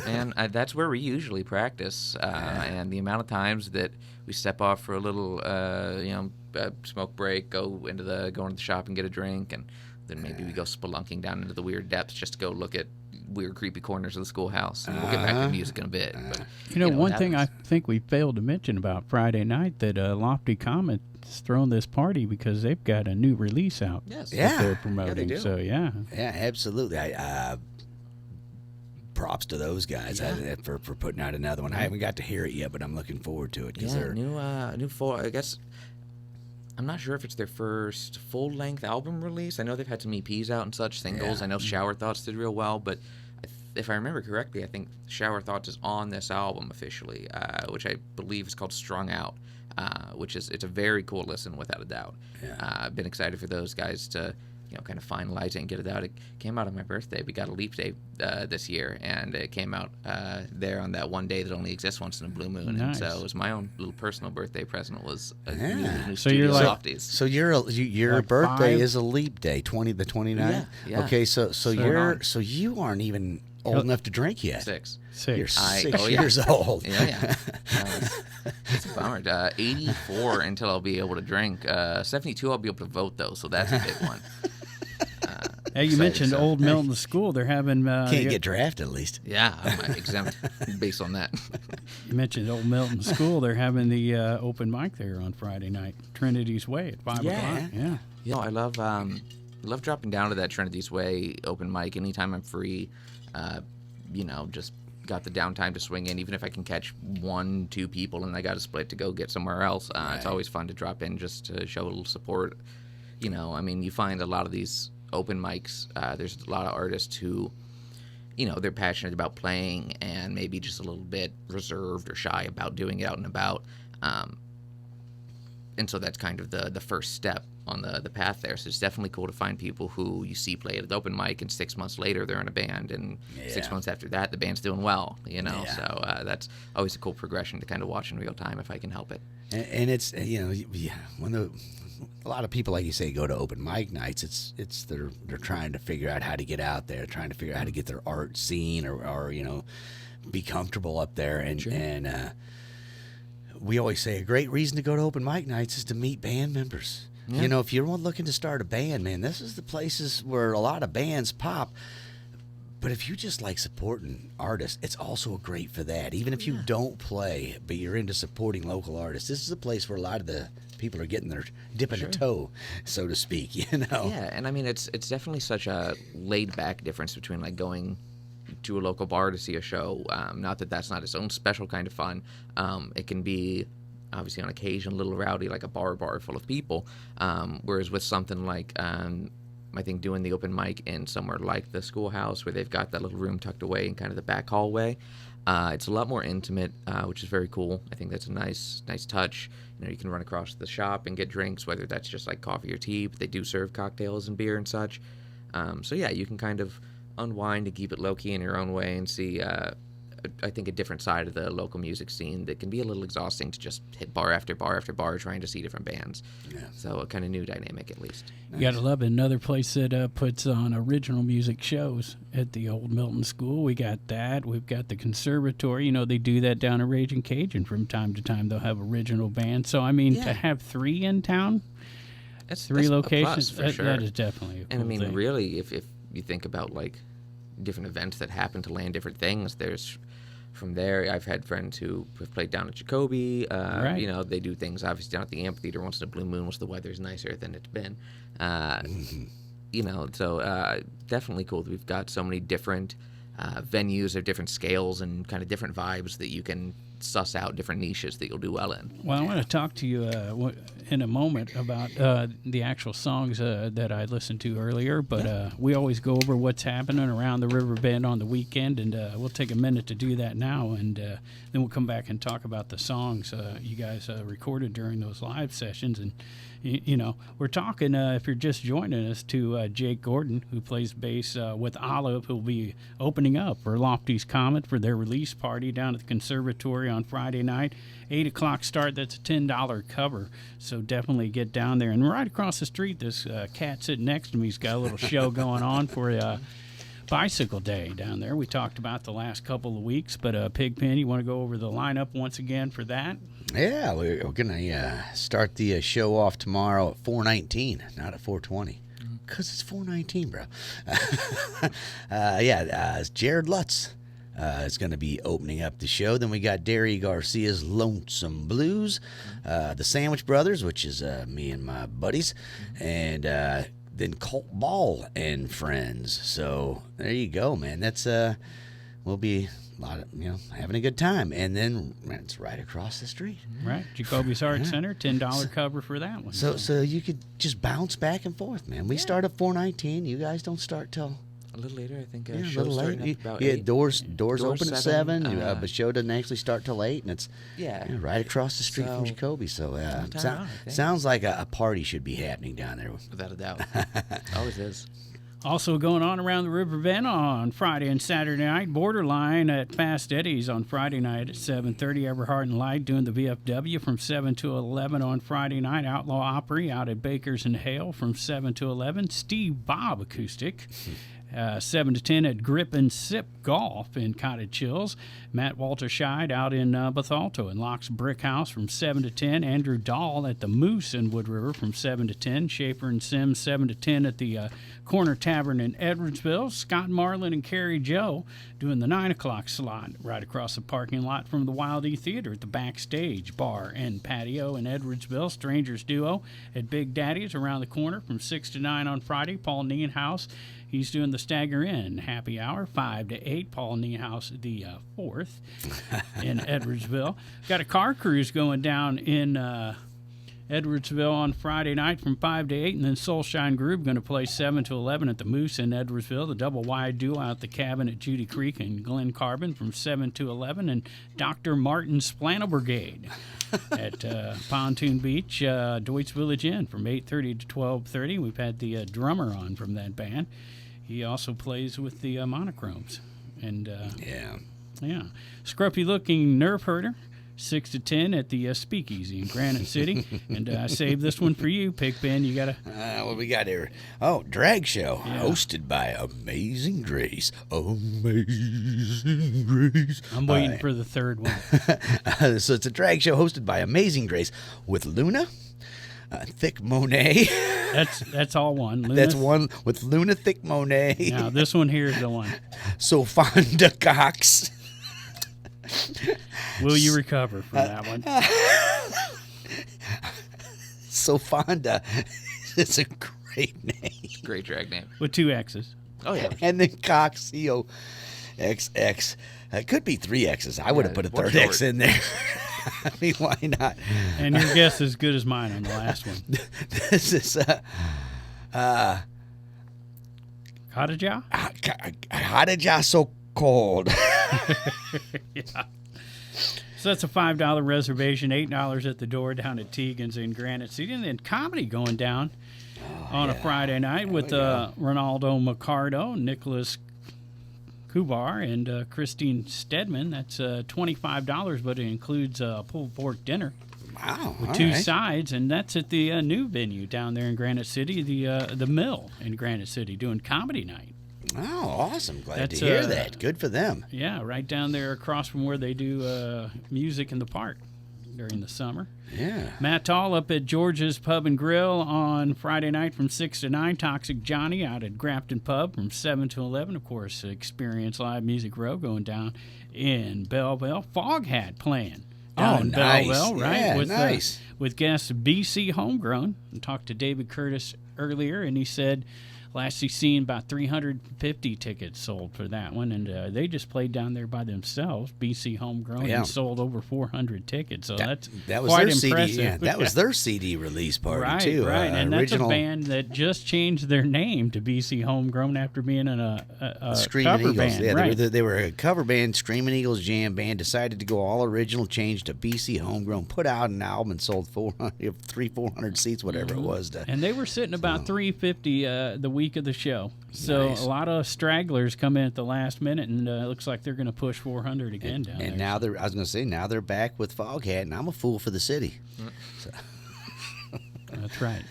And that's where we usually practice. And the amount of times that we step off for a little, smoke break, go into the shop and get a drink, and then maybe we go spelunking down into the weird depths just to go look at weird, creepy corners of the schoolhouse. And we'll get back to music in a bit. But, You know, one it thing I happens. think we failed to mention about Friday night that Lofty Comet's thrown this party because they've got a new release out Yes. Yeah. that they're promoting. do. So yeah, Yeah, absolutely. Props to those guys for putting out another one. I haven't got to hear it yet, but I'm looking forward to it because Yeah, they're new full. I guess I'm not sure if it's their first full-length album release. I know they've had some EPs out and such singles. Yeah. I know Shower Thoughts did real well, but if I remember correctly, I think Shower Thoughts is on this album officially, which I believe is called Strung Out, which it's a very cool listen without a doubt. Yeah. I've been excited for those guys to kind of finalize it and get it out. It came out on my birthday. We got a leap day this year, and it came out there on that one day that only exists once in a blue moon. And so Nice. it was my own little personal birthday present was a Yeah. new So you're studio like- softies. So your Like birthday 5? is a leap day, the 29th. Yeah, yeah. Okay, so on. you aren't even old enough to drink yet. 6. You're six. 6 oh, yeah. years old. Yeah. It's a bummer. 84 until I'll be able to drink. 72 I'll be able to vote, though, so that's a big one. Hey, you Excited, mentioned so- Old Milton School. They're having Can't get drafted at least. Yeah, I'm exempt based on that. You mentioned Old Milton School. They're having the open mic there on Friday night, Trinity's Way at 5 o'clock. Yeah. I love dropping down to that Trinity's Way open mic anytime I'm free. Just got the downtime to swing in, even if I can catch 1-2 people and I got to split to go get somewhere else. It's always fun to drop in just to show a little support. You find a lot of these open mics, there's a lot of artists who, they're passionate about playing and maybe just a little bit reserved or shy about doing it out and about. And so that's kind of the first step on the path there. So it's definitely cool to find people who you see play at the open mic, and 6 months later they're in a band, and 6 months after that the band's doing well. Yeah. So that's always a cool progression to kind of watch in real time if I can help it. And it's when a lot of people, like you say, go to open mic nights. It's they're trying to figure out how to get out there, trying to figure out how to get their art seen or be comfortable up there. And we always say a great reason to go to open mic nights is to meet band members. Yeah. If you're looking to start a band, man, this is the places where a lot of bands pop. But if you just like supporting artists, it's also great for that. Even if you don't play, but you're into supporting local artists, this is a place where a lot of the people are getting their dipping a toe, so to speak. Yeah, and I mean it's definitely such a laid back difference between like going to a local bar to see a show. Not that that's not its own special kind of fun. It can be obviously on occasion a little rowdy, like a bar full of people. Whereas with something like I think doing the open mic in somewhere like the schoolhouse where they've got that little room tucked away in kind of the back hallway, it's a lot more intimate, which is very cool. I think that's a nice touch. You can run across the shop and get drinks, whether that's just like coffee or tea, but they do serve cocktails and beer and such. So yeah, you can kind of unwind and keep it low-key in your own way and see I think a different side of the local music scene that can be a little exhausting to just hit bar after bar after bar trying to see different bands. Yeah. So a kind of new dynamic at least. You gotta love it. Another place that puts on original music shows at the Old Milton School. We got that. We've got the Conservatory. They do that down at Raging Cajun from time to time. They'll have original bands. So, I mean, Yeah. to have 3 in town, That's 3 a locations, plus for that, sure. that is definitely a cool And I mean, thing. really, if you think about like different events that happen to land different things, there's from there. I've had friends who have played down at Jacoby. Right. They do things obviously down at the amphitheater once in a blue moon, once the weather's nicer than it's been. So definitely cool that we've got so many different venues of different scales and kind of different vibes that you can suss out different niches that you'll do well in. Well, I want to talk to you in a moment about the actual songs that I listened to earlier, but we always go over what's happening around the River Bend on the weekend, and we'll take a minute to do that now, and then we'll come back and talk about the songs you guys recorded during those live sessions. And you know, we're talking, if you're just joining us, to Jake Gordon, who plays bass with Olive, who'll be opening up for Lofty's Comet for their release party down at the Conservatory on Friday night. 8 o'clock start. That's a $10 cover, so definitely get down there. And right across the street, this cat sitting next to me has got a little show going on for Bicycle Day down there. We talked about the last couple of weeks, but Pigpen, you want to go over the lineup once again for that? Yeah, we're going to start the show off tomorrow at 4:19, not at 4:20. Because it's 4:19, bro. Jared Lutz is going to be opening up the show. Then we got Derry Garcia's Lonesome Blues, the Sandwich Brothers, which is me and my buddies, and then Colt Ball and friends. So there you go, man. That's we'll be a lot of, having a good time. And then it's right across the street. Right, Jacoby's Art Center, $10 cover for that one. So you could just bounce back and forth, man. We start at 4:19. You guys don't start till A little later, I think. a little show's starting late. at about Yeah, 8. doors open at 7. uh, The show doesn't actually start till 8, and it's right across the street from So, Jacoby. So time out, I think. sounds like a party should be happening down there. Without a doubt. Always is. Also going on around the River Bend on Friday and Saturday night, Borderline at Fast Eddie's on Friday night at 7:30. Everhart and Light doing the VFW from 7 to 11 on Friday night. Outlaw Opry out at Bakers and Hale from 7 to 11. Steve Bob Acoustic. 7 to 10 at Grip and Sip Golf in Cottage Hills. Matt Walterscheid out in Bethalto and Locke's Brick House from 7 to 10. Andrew Dahl at the Moose in Wood River from 7 to 10. Schaefer and Sims 7 to 10 at the Corner Tavern in Edwardsville. Scott Marlin and Carrie Joe doing the 9 o'clock slot right across the parking lot from the Wild E Theater at the Backstage Bar and Patio in Edwardsville. Strangers Duo at Big Daddy's around the corner from 6 to 9 on Friday. Paul Nienhaus, he's doing the Stagger Inn happy hour, 5 to 8. Paul Niehaus, the 4th in Edwardsville. Got a car cruise going down in Edwardsville on Friday night from 5 to 8. And then Soulshine Groove going to play 7 to 11 at the Moose in Edwardsville. The Double Wide Duo out the cabin at Judy Creek and Glen Carbon from 7 to 11. And Dr. Martin's Flannel Brigade at Pontoon Beach, Deutsch Village Inn from 8:30 to 12:30. We've had the drummer on from that band. He also plays with the Monochromes. And yeah. Scruffy-looking Nerve Herder, 6 to 10 at the Speakeasy in Granite City. And I saved this one for you, Pigpen. You got to... what we got here? Oh, Drag Show, hosted by Amazing Grace. Amazing Grace. I'm waiting for the third one. So it's a drag show hosted by Amazing Grace with Luna, Thick Monet. That's all one. Luna. That's one with Luna, Thick Monet. Now, this one here is the one. Sofonda Cox. Will you recover from that one? Sofonda. It's a great name. Great drag name. With 2 X's. Oh, yeah. And then Cox, C-O-X-X. It could be 3 X's. I would have put a more third short. X in there. I mean, why not? And your guess is as good as mine on the last one. This is Cottaja? how did ya so cold? Yeah. So that's a $5 reservation, $8 at the door down at Tegan's in Granite City. And then comedy going down on a Friday night with Ronaldo Macardo, Nicholas Kubar, and Christine Stedman. That's $25, but it includes a pulled pork dinner. Wow. With all 2 right. sides, and that's at the new venue down there in Granite City, the Mill in Granite City, doing comedy night. Oh, awesome. Glad That's, to hear that. Good for them. Yeah, right down there across from where they do music in the park during the summer. Yeah. Matt Tall up at George's Pub and Grill on Friday night from 6 to 9. Toxic Johnny out at Grafton Pub from 7 to 11. Of course, Experience Live Music Row going down in Belleville. Foghat playing down in nice. Belleville, right? Yeah, with, nice. With guest BC Homegrown. I talked to David Curtis earlier, and he said last seen about 350 tickets sold for that one, and they just played down there by themselves, BC Homegrown, and sold over 400 tickets. So that's that was quite their impressive. CD. Yeah, that was their CD release party too. Right, and original... that's a band that just changed their name to BC Homegrown after being in a Screaming cover Eagles. band. Yeah, right. they were a cover band, Screaming Eagles jam band. Decided to go all original, changed to BC Homegrown. Put out an album and sold 400 seats, whatever it was. And they were sitting about 350 the week of the show. So a lot of stragglers come in at the last minute, and it looks like they're going to push 400 again down there. And now I was going to say, now they're back with Foghat, and I'm a fool for the city. So. That's right.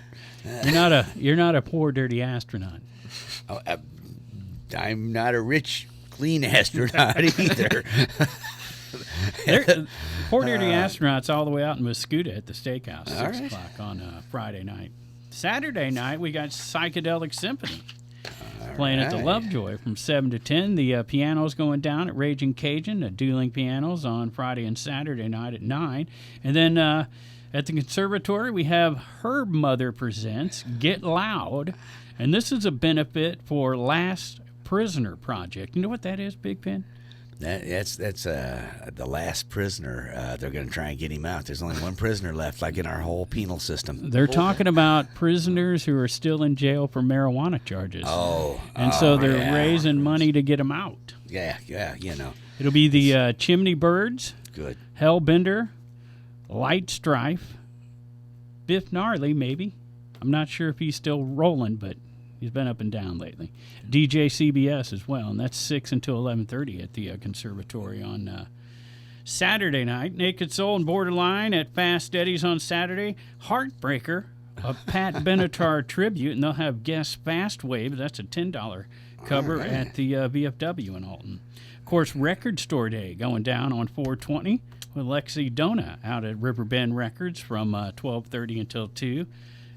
You're not a poor, dirty astronaut. Oh, I'm not a rich, clean astronaut either. Poor dirty astronauts all the way out in Muscuda at the steakhouse, 6 right. o'clock on Friday night. Saturday night, we got Psychedelic Symphony playing at the Lovejoy from 7 to 10. The piano's going down at Raging Cajun, dueling pianos on Friday and Saturday night at 9. And then at the conservatory, we have Herb Mother Presents Get Loud. And this is a benefit for Last Prisoner Project. You know what that is, Big Pen? That's the last prisoner. They're going to try and get him out. There's only one prisoner left, like in our whole penal system. They're talking about prisoners who are still in jail for marijuana charges. And so they're raising money to get them out. Yeah, you know. It'll be the Chimney Birds, Good. Hellbender, Light Strife, Biff Gnarly, maybe. I'm not sure if he's still rolling, but he's been up and down lately. DJ CBS as well, and that's 6 until 11:30 at the conservatory on Saturday night. Naked Soul and Borderline at Fast Eddie's on Saturday. Heartbreaker, a Pat Benatar tribute, and they'll have guest Fast Wave. That's a $10 cover at the VFW in Alton. Of course, Record Store Day going down on 420 with Lexi Dona out at Riverbend Records from 12:30 until 2.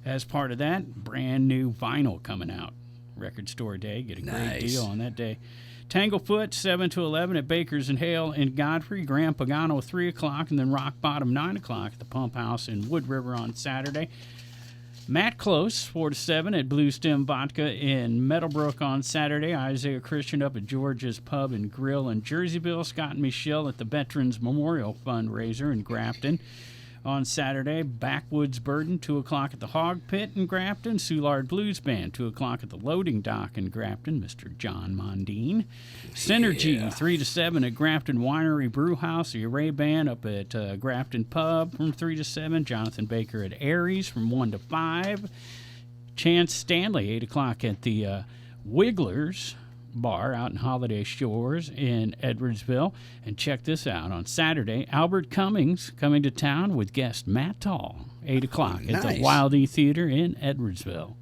As part of that, brand new vinyl coming out. Record Store Day, get a great deal on that day. Tanglefoot, 7 to 11 at Bakers and Hale in Godfrey. Grand Pagano, 3 o'clock, and then Rock Bottom, 9 o'clock at the Pump House in Wood River on Saturday. Matt Close, 4 to 7 at Blue Stem Vodka in Meadowbrook on Saturday. Isaiah Christian up at George's Pub and Grill in Jerseyville. Scott and Michelle at the Veterans Memorial Fundraiser in Grafton. On Saturday, Backwoods Burden, 2 o'clock at the Hog Pit in Grafton. Soulard Blues Band, 2 o'clock at the Loading Dock in Grafton, Mr. John Mondine. Synergy, 3 to 7 at Grafton Winery Brew House. The Array Band up at Grafton Pub from 3 to 7. Jonathan Baker at Aries from 1 to 5. Chance Stanley, 8 o'clock at the Wigglers Bar out in Holiday Shores in Edwardsville. And check this out. On Saturday, Albert Cummings coming to town with guest Matt Tall, 8 o'clock at the Wild E Theater in Edwardsville.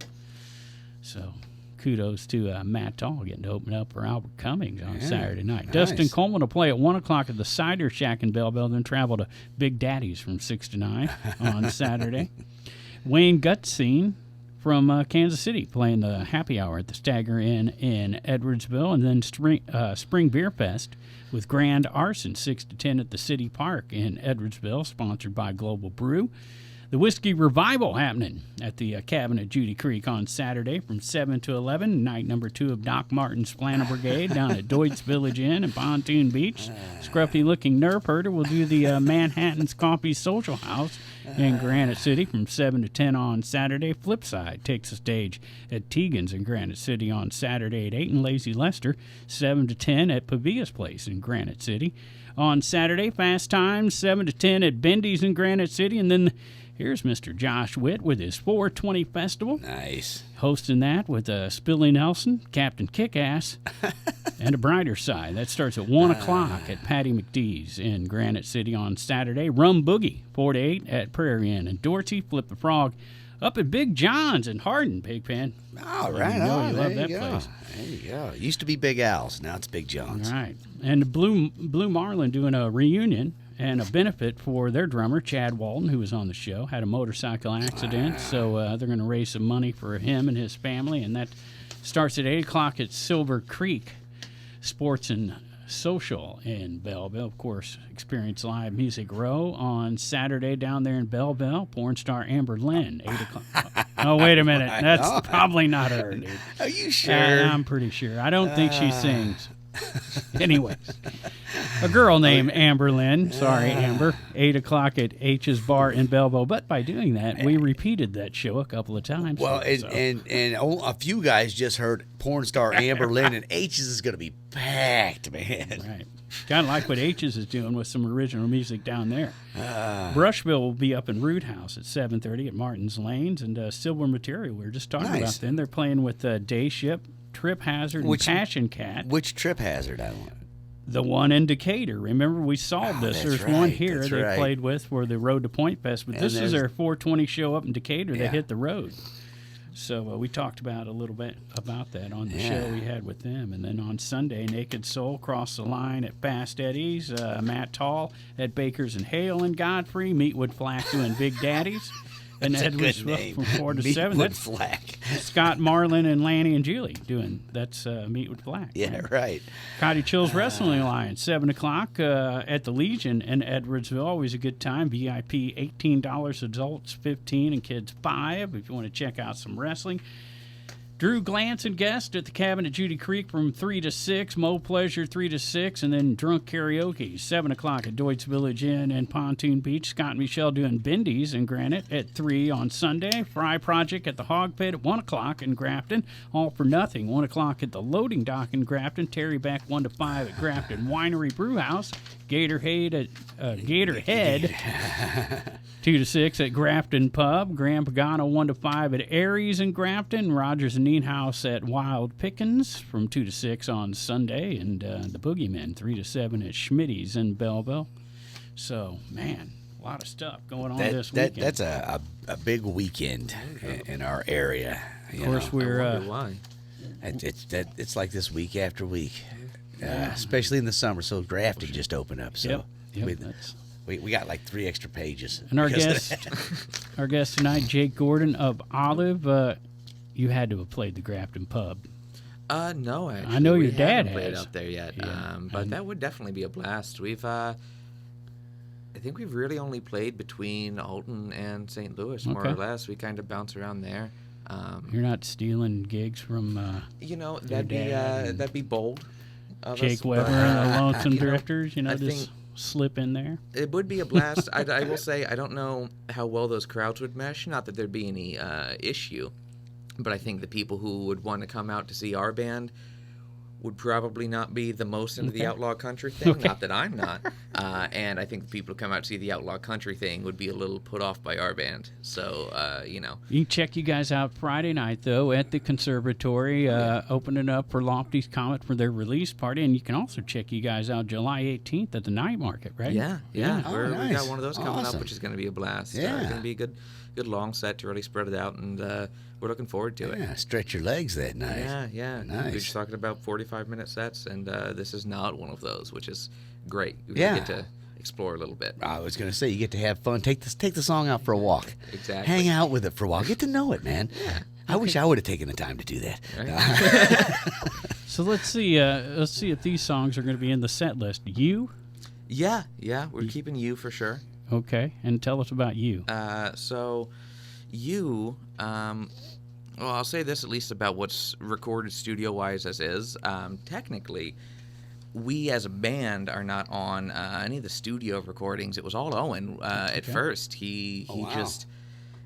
So kudos to Matt Tall getting to open up for Albert Cummings on Saturday night. Dustin Coleman will play at 1 o'clock at the Cider Shack in Belleville, then travel to Big Daddy's from 6 to 9 on Saturday. Wayne Gutsine from Kansas City playing the happy hour at the Stagger Inn in Edwardsville, and then Spring Beer Fest with Grand Arson, 6 to 10 at the City Park in Edwardsville, sponsored by Global Brew. The Whiskey Revival happening at the cabin at Judy Creek on Saturday from 7 to 11. Night number 2 of Doc Martin's Flannel Brigade down at Deutz Village Inn and Pontoon Beach. Scruffy-looking nerve herder will do the Manhattan's Coffee Social House in Granite City from 7 to 10 on Saturday. Flipside takes the stage at Tegan's in Granite City on Saturday at 8. And Lazy Lester, 7 to 10 at Pavia's Place in Granite City. On Saturday, Fast Times, 7 to 10 at Bendy's in Granite City. And then here's Mr. Josh Witt with his 420 Festival. Nice. Hosting that with Spilly Nelson, Captain Kickass, and A Brighter Side. That starts at 1 o'clock at Patty McDee's in Granite City on Saturday. Rum Boogie, 4 to 8 at Prairie Inn. And Doherty, Flip the Frog, up at Big John's in Hardin, Pigpen. Oh, right you know on. you love that place. There you go. It used to be Big Al's. Now it's Big John's. All right. And Blue Marlin doing a reunion and a benefit for their drummer, Chad Walton, who was on the show, had a motorcycle accident. So they're going to raise some money for him and his family. And that starts at 8 o'clock at Silver Creek Sports and Social in Belleville. Of course, Experience Live Music Row on Saturday down there in Belleville. Porn star Amber Lynn, 8 o'clock. Oh, wait a minute. Right That's on. probably not her, dude. Are you sure? I'm pretty sure. I don't think she sings. Anyways, a girl named Amber Lynn. Sorry, Amber. 8 o'clock at H's Bar in Belleville. But by doing that, we repeated that show a couple of times. Well, so. and a few guys just heard porn star Amber Lynn, and H's is going to be packed, man. Right. Kind of like what H's is doing with some original music down there. Brushville will be up in Root House at 7:30 at Martin's Lanes. And Silver Material, we were just talking about them. They're playing with Day Ship, Trip Hazard, and Passion Cat. Which Trip Hazard I want? The one in Decatur. Remember, we solved this. There's one here that's they right. played with for the Road to Point Fest, but this is their 420 show up in Decatur. They hit the road. So we talked about a little bit about that on the show we had with them. And then on Sunday, Naked Soul crossed the line at Fast Eddie's, Matt Tall at Baker's and Hale and Godfrey, Meatwood Flack doing Big Daddies. And Edwardsville from 4 to 7. That's Flack. Scott Marlin and Lanny and Julie doing Meatwood Flack. Yeah, right. Cotty Chill's Wrestling Alliance, 7 o'clock at the Legion in Edwardsville. Always a good time. VIP $18, adults $15, and kids $5 if you want to check out some wrestling. Drew Glantz and guest at the cabin at Judy Creek from 3 to 6. Mo Pleasure 3 to 6, and then drunk karaoke 7 o'clock at Deutsch Village Inn and Pontoon Beach. Scott and Michelle doing Bendy's in Granite at 3 on Sunday. Fry Project at the Hog Pit at 1 o'clock in Grafton. All for Nothing 1 o'clock at the Loading Dock in Grafton. Terry Beck 1 to 5 at Grafton Winery Brew House. Gatorhead at Gatorhead 2 to 6 at Grafton Pub. Graham Pagano 1 to 5 at Aries in Grafton. Rogers and House at Wild Pickens from 2 to 6 on Sunday, and the Boogeymen 3 to 7 at Schmitty's in Belleville. So, man, a lot of stuff going on this weekend. That's a big weekend in our area. Of course, we're why. It's like this week after week, especially in the summer. So Grafton just opened up. So we got like 3 extra pages. And our guest tonight, Jake Gordon of Olive. You had to have played the Grafton Pub. No, actually. I know your we dad haven't played has. up there yet. Yeah. But that would definitely be a blast. I think we've really only played between Alton and St. Louis, more or less. We kind of bounce around there. You're not stealing gigs from that'd be bold of Jake us, Weber but, and the Lonesome Drifters, I just think slip in there. it would be a blast. I will say I don't know how well those crowds would mesh. Not that there'd be any issue. But I think the people who would want to come out to see our band would probably not be the most into the outlaw country thing. Not that I'm not. And I think the people who come out to see the outlaw country thing would be a little put off by our band. So, You can check you guys out Friday night, though, at the Conservatory, opening up for Lofty's Comet for their release party. And you can also check you guys out July 18th at the Night Market, right? Yeah. Oh, nice. We got one of those coming up, Awesome. which is going to be a blast. Yeah. It's going to be a good long set to really spread it out, and we're looking forward to it. Yeah, stretch your legs that night. Yeah. Nice. We were just talking about 45-minute sets, and this is not one of those, which is great. We Yeah. get to explore a little bit. I was going to say, you get to have fun. Take the song out for a walk. Exactly. Hang out with it for a while. Get to know it, man. I wish I would have taken the time to do that. Right? So let's see if these songs are going to be in the set list. You? Yeah. We're keeping you for sure. Okay, and tell us about you. So, you, well, I'll say this at least about what's recorded studio-wise as is. Technically, we as a band are not on any of the studio recordings. It was all Owen at first. He just,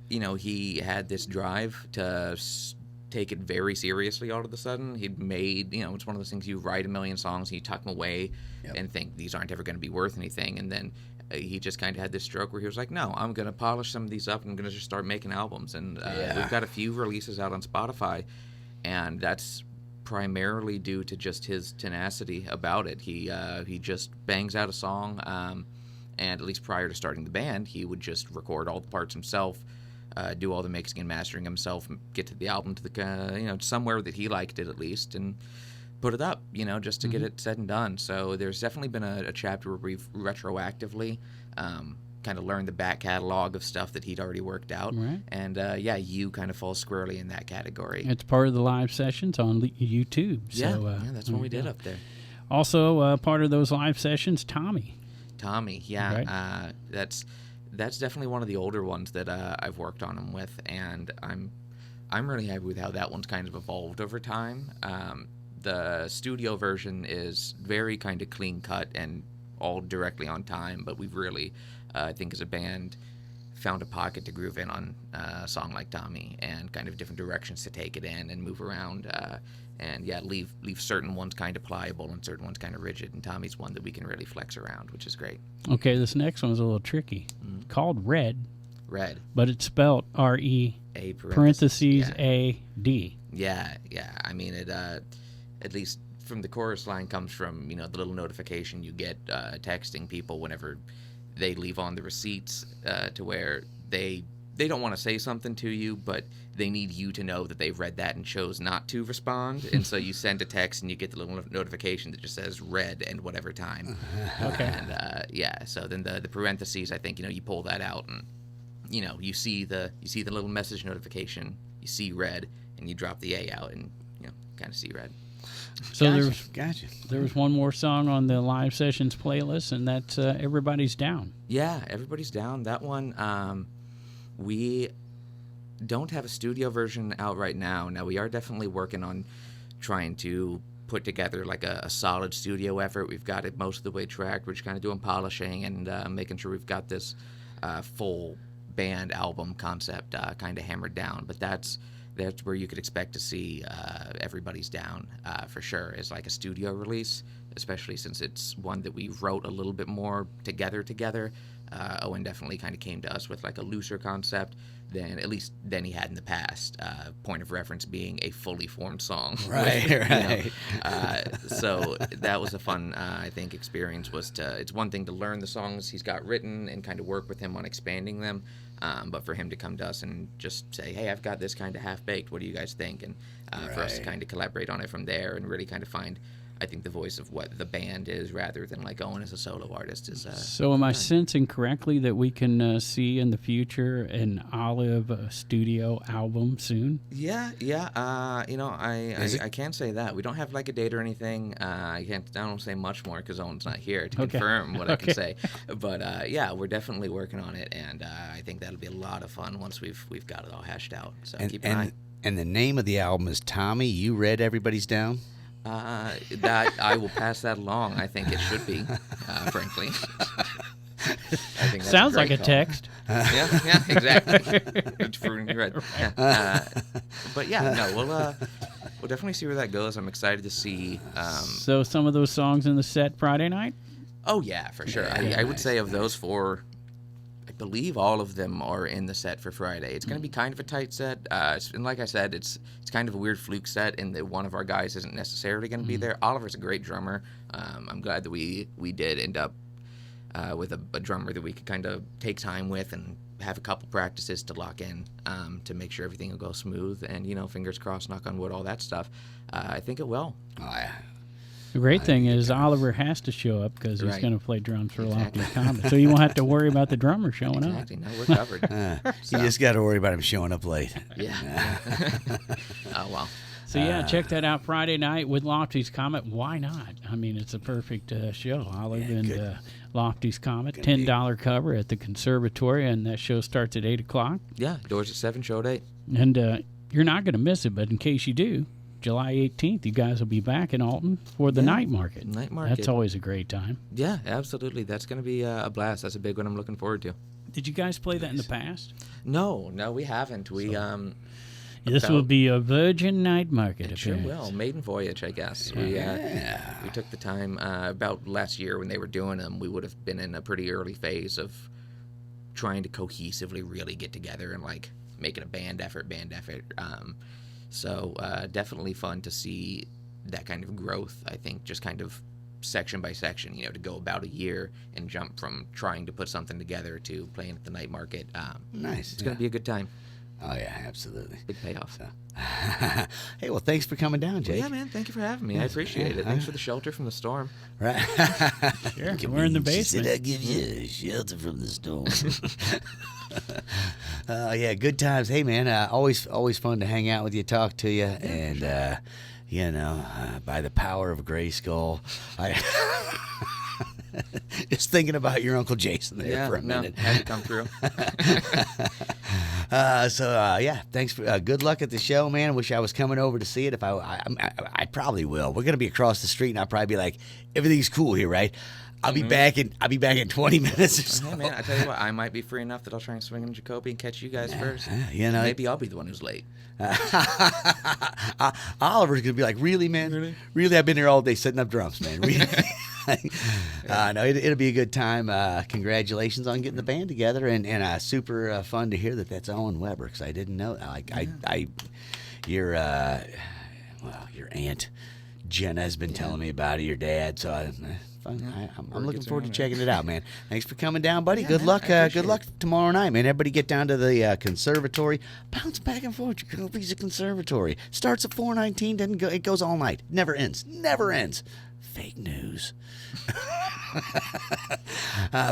he had this drive to take it very seriously all of a sudden. He'd made, it's one of those things you write a million songs and you tuck them away and think these aren't ever going to be worth anything. And then he just kind of had this stroke where he was like, no, I'm going to polish some of these up and I'm going to just start making albums. And we've got a few releases out on Spotify, and that's primarily due to just his tenacity about it. He just bangs out a song, and at least prior to starting the band, he would just record all the parts himself, do all the mixing and mastering himself, and get to the album to the somewhere that he liked it at least, and put it up, just to get it said and done. So there's definitely been a chapter where we've retroactively kind of learned the back catalog of stuff that he'd already worked out. Right. And you kind of fall squarely in that category. It's part of the live sessions on YouTube. So, that's what we did up there. Also, part of those live sessions, Tommy. Right. That's definitely one of the older ones that I've worked on him with, and I'm I'm really happy with how that one's kind of evolved over time. The studio version is very kind of clean cut and all directly on time, but we've really, I think as a band, found a pocket to groove in on a song like Tommy, and kind of different directions to take it in and move around, and leave certain ones kind of pliable and certain ones kind of rigid, and Tommy's one that we can really flex around, which is great. Okay, this next one's a little tricky. Called Red, but it's spelled R-E A parentheses A-D. Yeah. I mean, it at least from the chorus line comes from, the little notification you get texting people whenever they leave on the receipts, to where they don't want to say something to you, but they need you to know that they've read that and chose not to respond. And so you send a text and you get the little notification that just says read and whatever time. Okay. And so then the parentheses, I think, you pull that out and you see the little message notification, you see red, and you drop the A out and kind of see red. So Gotcha. there was one more song on the live sessions playlist, and that's Everybody's Down. Yeah, Everybody's Down. That one, we don't have a studio version out right now. Now, we are definitely working on trying to put together like a solid studio effort. We've got it most of the way tracked. We're just kind of doing polishing and making sure we've got this full band album concept kind of hammered down. But that's where you could expect to see Everybody's Down for sure, is like a studio release, especially since it's one that we wrote a little bit more together. Owen definitely kind of came to us with like a looser concept than he had in the past. Point of reference being a fully formed song. Right. So that was a fun, I think, experience. It's one thing to learn the songs he's got written and kind of work with him on expanding them. But for him to come to us and just say, hey, I've got this kind of half-baked, what do you guys think? And for us to kind of collaborate on it from there and really kind of find, I think, the voice of what the band is rather than like Owen as a solo artist is. So am I sensing correctly that we can see in the future an Olive studio album soon? Yeah. I can't say that. We don't have like a date or anything. I don't say much more because Owen's not here to confirm what I can say. But we're definitely working on it, and I think that'll be a lot of fun once we've got it all hashed out. So keep an eye. And the name of the album is Tommy. You read Everybody's Down? That I will pass that along. I think it should be, frankly. I think that's sounds like a call. text. Yeah, exactly. It's fruit and red. But we'll definitely see where that goes. I'm excited to see. So some of those songs in the set Friday night? Oh yeah, for sure. I would say of those four, I believe all of them are in the set for Friday. It's going to be kind of a tight set, and like I said, it's kind of a weird fluke set in that one of our guys isn't necessarily going to be there. Oliver's a great drummer. I'm glad that we did end up with a drummer that we could kind of take time with and have a couple practices to lock in to make sure everything will go smooth, and fingers crossed, knock on wood, all that stuff. I think it will. Oh, yeah. The great thing is Oliver has to show up because he's going to play drums for Lofty Combat. So you won't have to worry about the drummer showing Exactly. No, we're covered. You just got to worry about him showing up late. Yeah. Oh, well. So, check that out Friday night with Lofty's Comet. Why not? I mean, it's a perfect show. Olive and Lofty's Comet, $10 cover at the Conservatory, and that show starts at 8 o'clock. Yeah, doors at 7, show at 8. And you're not going to miss it, but in case you do, July 18th, you guys will be back in Alton for the night market. Night market. That's always a great time. Yeah, absolutely. That's going to be a blast. That's a big one I'm looking forward to. Did you guys play that in the past? No, we haven't. This will be a Virgin Night Market appearance. Sure will. Maiden voyage, I guess. We took the time about last year when they were doing them. We would have been in a pretty early phase of trying to cohesively really get together and like making a band effort. So definitely fun to see that kind of growth. I think just kind of section by section, to go about a year and jump from trying to put something together to playing at the night market. Nice. It's going to be a good time. Oh, yeah, absolutely. Big payoff. So. Hey, well, thanks for coming down, Jake. Well, yeah, man, thank you for having me. I appreciate it. Thanks for the shelter from the storm. Right. Sure, we're in the basement. Said I give you shelter from the storm. Yeah, good times. Hey, man, always fun to hang out with you, talk to you, and by the power of Grayskull, Just thinking about your Uncle Jason there for a no, minute. had to come through. Yeah, thanks for good luck at the show, man. Wish I was coming over to see it. If I probably will. We're gonna be across the street, and I'll probably be like, everything's cool here, right? I'll be back in 20 minutes or so. Hey man, I tell you what, I might be free enough that I'll try and swing in Jacoby and catch you guys first. You know, Maybe I'll be the one who's late. Oliver's gonna be like, really, man? Really? I've been here all day setting up drums, man. Really? No, it'll be a good time. Congratulations on getting the band together, and super fun to hear that that's Owen Weber, because I didn't know. Your aunt Jenna has been telling me about it. Your dad, so I'm looking forward to checking it out, man. Thanks for coming down, buddy. Good luck. Good luck tomorrow night, man. Everybody get down to the conservatory. Bounce back and forth. Jacoby's a conservatory. Starts at 4:19. Doesn't go. It goes all night. Never ends. Never ends. Fake news.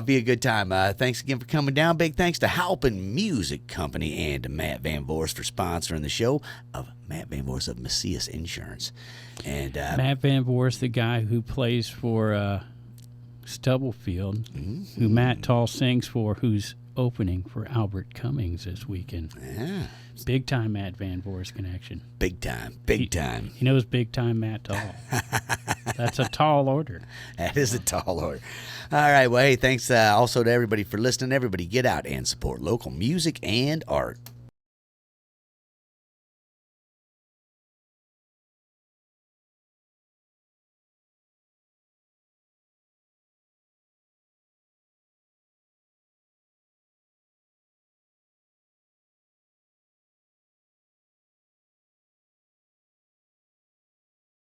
Be a good time. Thanks again for coming down. Big thanks to Halpin Music Company and to Matt Van Voorhis for sponsoring the show. Of Matt Van Voorhis of Macias Insurance. And Matt Van Voorhis, the guy who plays for Stubblefield, who Matt Tall sings for, who's opening for Albert Cummings this weekend. Yeah. Big time Matt Van Voorhis connection. Big time. Big time. He knows big time Matt Tall. That's a tall order. That is a tall order. All right. Well, hey, thanks also to everybody for listening. Everybody get out and support local music and art.